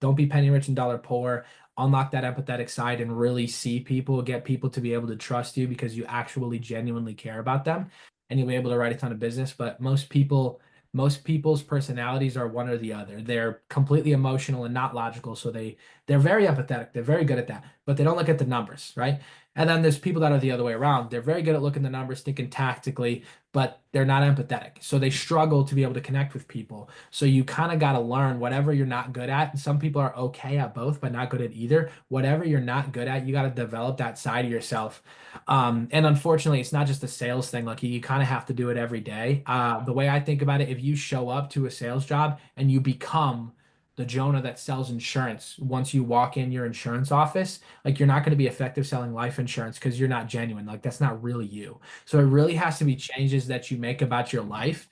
don't be penny rich and dollar poor. Unlock that empathetic side and really see people, get people to be able to trust you because you actually genuinely care about them, and you'll be able to write a ton of business. But most people's personalities are one or the other. They're completely emotional and not logical, so they're very empathetic. They're very good at that, but they don't look at the numbers, right? And then there's people that are the other way around. They're very good at looking at the numbers, thinking tactically, but they're not empathetic. So they struggle to be able to connect with people. So you kind of got to learn whatever you're not good at. And some people are okay at both, but not good at either. Whatever you're not good at, you got to develop that side of yourself. And unfortunately, it's not just a sales thing. Like you kind of have to do it every day. The way I think about it, if you show up to a sales job and you become the Jonah that sells insurance once you walk in your insurance office, like you're not going to be effective selling life insurance because you're not genuine. Like that's not really you. So it really has to be changes that you make about your life.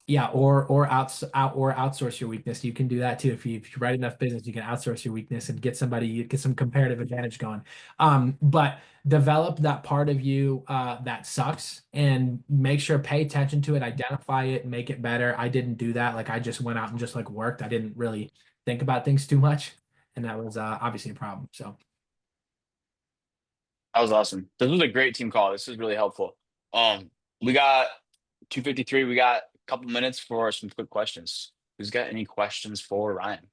Yeah, or outsource your weakness. You can do that too. If you write enough business, you can outsource your weakness and get some comparative advantage going. But develop that part of you that sucks and make sure pay attention to it, identify it, make it better. I didn't do that. Like I just went out and just like worked. I didn't really think about things too much, and that was obviously a problem. So That was awesome. This was a great team call. This is really helpful. We got 2:53. We got a couple minutes for some quick questions. Who's got any questions for Ryan?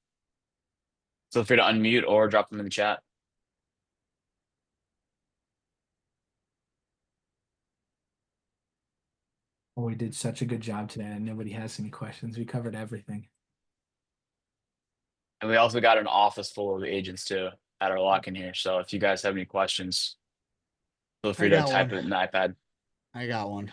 Feel free to unmute or drop them in the chat. Oh, we did such a good job today, and nobody has any questions. We covered everything. And we also got an office full of agents too at our lock-in here. So if you guys have any questions, feel free to got type one. it in the iPad. I got one.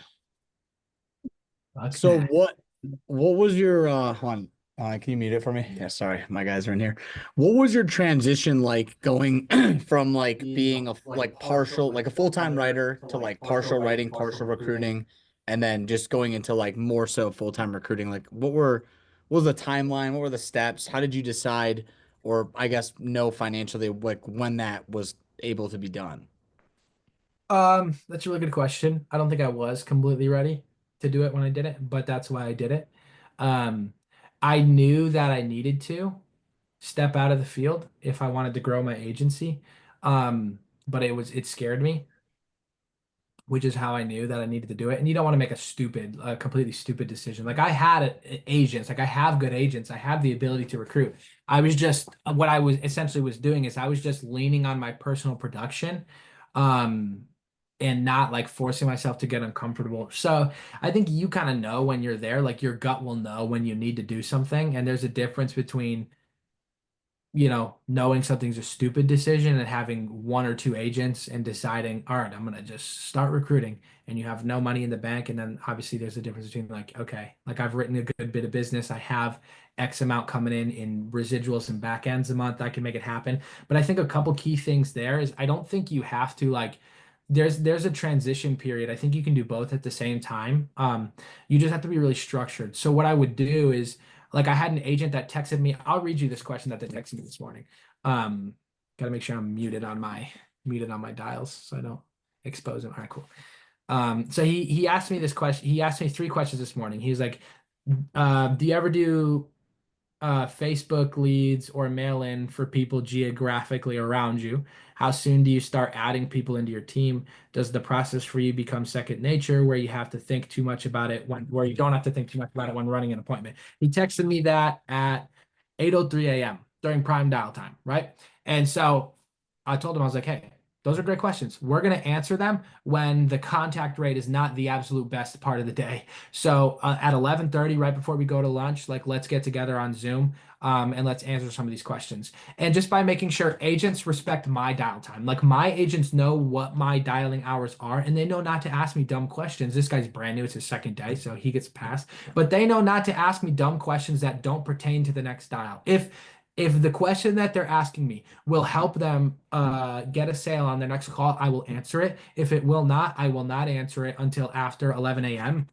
Fuck So that. what was your hold on, can you mute it for me? Yeah, sorry, my guys are in here. What was your transition like going from like being a like partial like a full-time writer to like partial writing, partial recruiting, and then just going into like more so full-time recruiting? Like what was the timeline? What were the steps? How did you decide, or I guess know financially like when that was able to be done? That's a really good question. I don't think I was completely ready to do it when I did it, but that's why I did it. Um, I knew that I needed to step out of the field if I wanted to grow my agency. But it scared me, which is how I knew that I needed to do it. And you don't want to make a completely stupid decision. Like I had agents, like I have good agents, I have the ability to recruit. I was just what I was essentially was doing is I was just leaning on my personal production, um, and not like forcing myself to get uncomfortable. So I think you kind of know when you're there, like your gut will know when you need to do something. And there's a difference between knowing something's a stupid decision and having one or two agents and deciding, all right, I'm gonna just start recruiting, and you have no money in the bank. And then obviously there's a difference between like, okay, like I've written a good bit of business, I have X amount coming in residuals and back ends a month, I can make it happen. But I think a couple key things there is I don't think you have to like there's a transition period. I think you can do both at the same time. You just have to be really structured. So what I would do is like I had an agent that texted me. I'll read you this question that they texted me this morning. Got to make sure I'm muted on my dials so I don't expose them. All right, cool. So he asked me this question. He asked me three questions this morning. He's like, do you ever do Facebook leads or mail in for people geographically around you? How soon do you start adding people into your team? Does the process for you become second nature where you have to think too much about it where you don't have to think too much about it when running an appointment? He texted me that at 8:03 a.m. during prime dial time, right? And so I told him, I was like, hey, those are great questions. We're going to answer them when the contact rate is not the absolute best part of the day. So at 11:30, right before we go to lunch, like let's get together on Zoom, and let's answer some of these questions. And just by making sure agents respect my dial time, like my agents know what my dialing hours are, and they know not to ask me dumb questions. This guy's brand new; it's his second day, so he gets passed. But they know not to ask me dumb questions that don't pertain to the next dial. If the question that they're asking me will help them get a sale on their next call, I will answer it. If it will not, I will not answer it until after 11 a.m.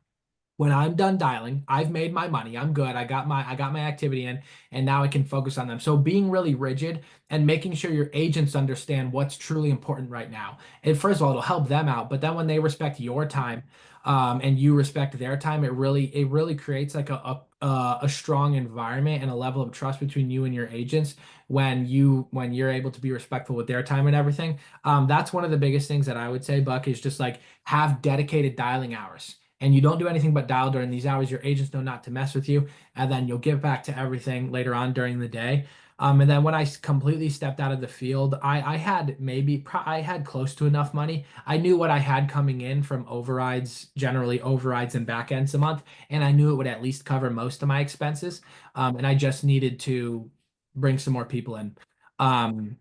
When I'm done dialing, I've made my money. I'm good. I got my activity in, and now I can focus on them. So being really rigid and making sure your agents understand what's truly important right now. And first of all, it'll help them out. But then when they respect your time, and you respect their time, it really creates like a strong environment and a level of trust between you and your agents when you're able to be respectful with their time and everything. That's one of the biggest things that I would say, Buck, is just like have dedicated dialing hours and you don't do anything but dial during these hours, your agents know not to mess with you, and then you'll get back to everything later on during the day. And then when I completely stepped out of the field, I had close to enough money. I knew what I had coming in from overrides, generally overrides and back ends a month, and I knew it would at least cover most of my expenses. And I just needed to bring some more people in.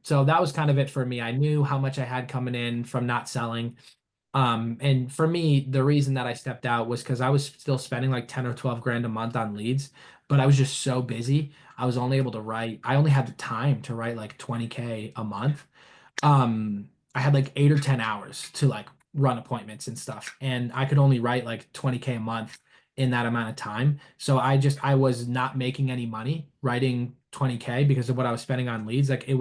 So that was kind of it for me. I knew how much I had coming in from not selling. And for me, the reason that I stepped out was because I was still spending like 10 or 12 grand a month on leads, but I was just so busy. I only had the time to write like 20K a month. I had like 8 or 10 hours to like run appointments and stuff, and I could only write like 20K a month in that amount of time. So I was not making any money writing 20K because of what I was spending on leads. Like it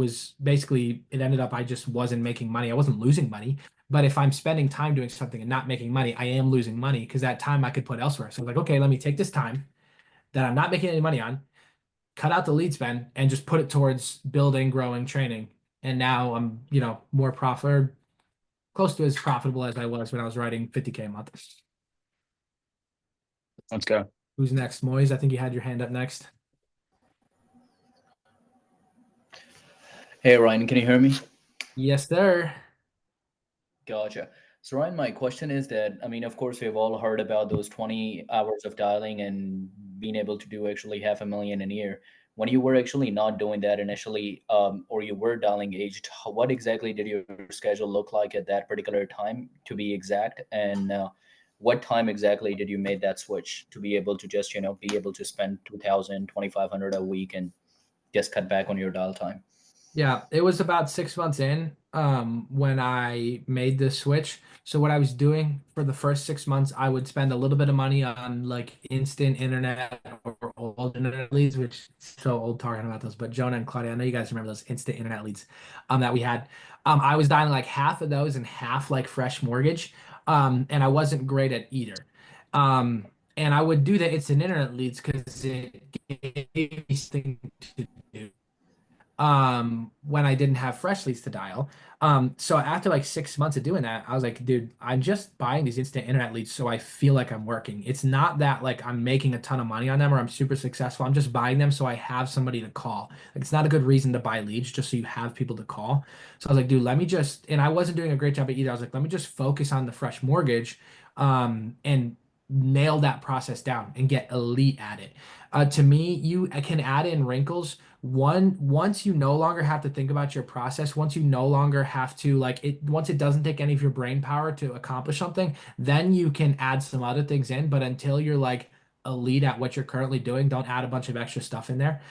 ended up I just wasn't making money. I wasn't losing money. But if I'm spending time doing something and not making money, I am losing money because that time I could put elsewhere. So I was like, okay, let me take this time that I'm not making any money on, cut out the lead spend, and just put it towards building, growing, training. And now I'm, more profit, close to as profitable as I was when I was writing 50K a month. Let's go. Who's next? Moise, I think you had your hand up next. Hey Ryan, can you hear me? Yes, sir. Gotcha. So Ryan, my question is that, I mean, of course, we've all heard about those 20 hours of dialing and being able to do actually 500,000 a year. When you were actually not doing that initially, or you were dialing aged, what exactly did your schedule look like at that particular time, to be exact? And what time exactly did you make that switch to be able to just, be able to spend 2,000, 2,500 a week and just cut back on your dial time? Yeah, it was about 6 months in when I made this switch. So what I was doing for the first 6 months, I would spend a little bit of money on like instant internet or old internet leads, which is so old talking about those. But Jonah and Claudia, I know you guys remember those instant internet leads that we had. I was dialing like half of those and half like fresh mortgage. And I wasn't great at either. And I would do the instant internet leads because it gave me something to do when I didn't have fresh leads to dial. So after like 6 months of doing that, I was like, dude, I'm just buying these instant internet leads so I feel like I'm working. It's not that like I'm making a ton of money on them or I'm super successful. I'm just buying them so I have somebody to call. Like it's not a good reason to buy leads just so you have people to call. So I was like, dude, let me just, and I wasn't doing a great job at either. I was like, let me just focus on the fresh mortgage and nail that process down and get elite at it. To me, you can add in wrinkles once you no longer have to think about your process, once you no longer have to like it, once it doesn't take any of your brain power to accomplish something, then you can add some other things in. But until you're like elite at what you're currently doing, don't add a bunch of extra stuff in there.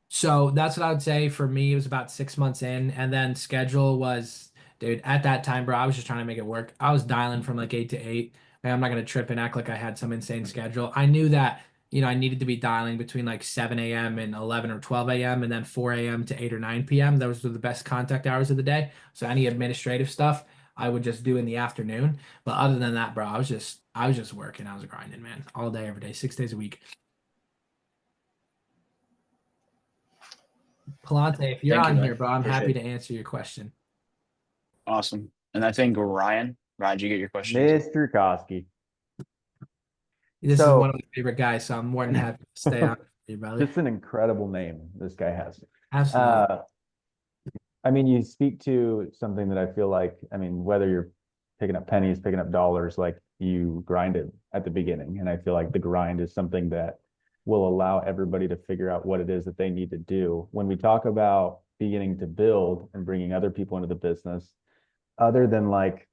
So that's what I would say for me. It was about 6 months in, and then schedule was, dude, at that time, bro, I was just trying to make it work. I was dialing from like 8 to 8. And I'm not gonna trip and act like I had some insane schedule. I knew that, I needed to be dialing between like 7 a.m. and 11 or 12 a.m. and then 4 a.m. to 8 or 9 p.m. Those were the best contact hours of the day. So any administrative stuff I would just do in the afternoon. But other than that, bro, I was just working. I was grinding, man, all day, every day, 6 days a week. Palante, if you're Thank you, on man. here, bro, I'm Appreciate happy it. to answer your question. Awesome. And I think Ryan, did you get your questions? Mr. Koske. This is So- one of my favorite guys, so I'm more than happy to stay on with you, brother. Just an incredible name this guy has. Absolutely. I mean, you speak to something that I feel like, I mean, whether you're picking up pennies, picking up dollars, like you grinded at the beginning. And I feel like the grind is something that will allow everybody to figure out what it is that they need to do. When we talk about beginning to build and bringing other people into the business, other than like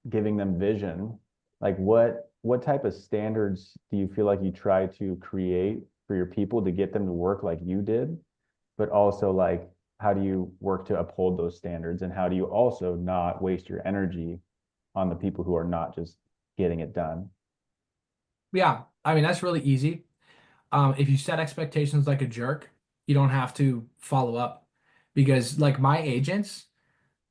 giving them vision, like what type of standards do you feel like you try to create for your people to get them to work like you did? But also like how do you work to uphold those standards, and how do you also not waste your energy on the people who are not just getting it done? Yeah, I mean, that's really easy. If you set expectations like a jerk, you don't have to follow up because like my agents,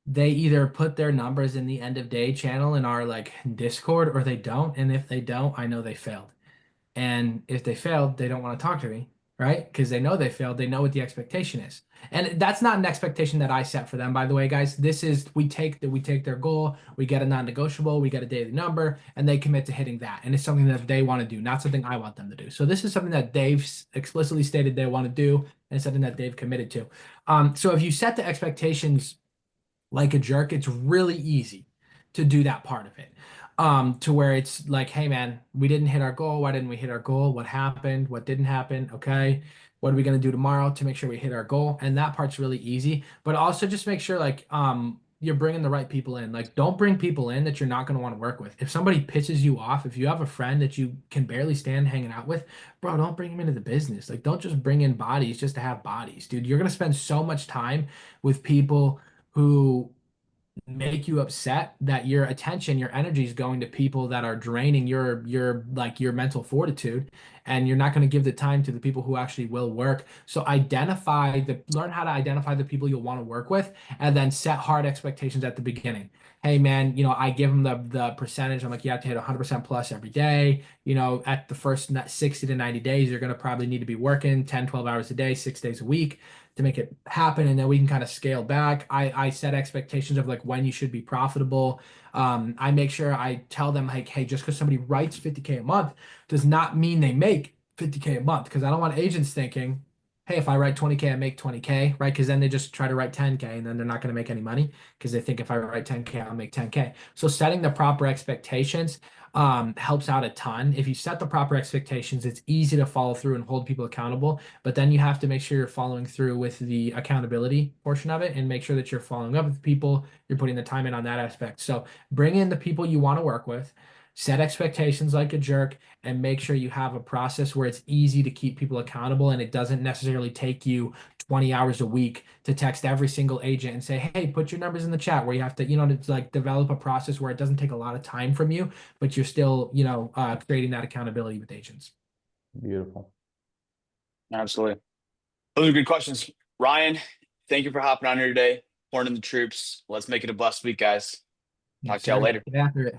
they either put their numbers in the end of day channel in our like Discord or they don't. And if they don't, I know they failed. And if they failed, they don't want to talk to me, right? Because they know they failed. They know what the expectation is. And that's not an expectation that I set for them, by the way, guys. This is we take their goal, we get a non-negotiable, we get a daily number, and they commit to hitting that. And it's something that they want to do, not something I want them to do. So this is something that they've explicitly stated they want to do and something that they've committed to. So if you set the expectations like a jerk, it's really easy to do that part of it. To where it's like, hey man, we didn't hit our goal. Why didn't we hit our goal? What happened? What didn't happen? Okay. What are we gonna do tomorrow to make sure we hit our goal? And that part's really easy. But also just make sure like you're bringing the right people in. Like don't bring people in that you're not gonna want to work with. If somebody pisses you off, if you have a friend that you can barely stand hanging out with, bro, don't bring him into the business. Like don't just bring in bodies just to have bodies, dude. You're gonna spend so much time with people who make you upset that your attention, your energy is going to people that are draining your like your mental fortitude, and you're not going to give the time to the people who actually will work. So learn how to identify the people you'll want to work with, and then set hard expectations at the beginning. Hey man, I give them the percentage. I'm like, you have to hit 100% plus every day. At the first 60 to 90 days, you're going to probably need to be working 10, 12 hours a day, 6 days a week to make it happen, and then we can kind of scale back. I set expectations of like when you should be profitable. I make sure I tell them like, hey, just because somebody writes 50K a month does not mean they make 50K a month, because I don't want agents thinking, hey, if I write 20K, I make 20K, right? Because then they just try to write 10K and then they're not going to make any money because they think if I write 10K, I'll make 10K. So setting the proper expectations helps out a ton. If you set the proper expectations, it's easy to follow through and hold people accountable. But then you have to make sure you're following through with the accountability portion of it and make sure that you're following up with people, you're putting the time in on that aspect. So bring in the people you want to work with, set expectations like a jerk, and make sure you have a process where it's easy to keep people accountable and it doesn't necessarily take you 20 hours a week to text every single agent and say, hey, put your numbers in the chat, where you have to, to like develop a process where it doesn't take a lot of time from you, but you're still, creating that accountability with agents. Beautiful. Absolutely. Those are good questions. Ryan, thank you for hopping on here today, pouring in the troops. Let's make it a blessed week, guys. Talk to y'all later. Get after it.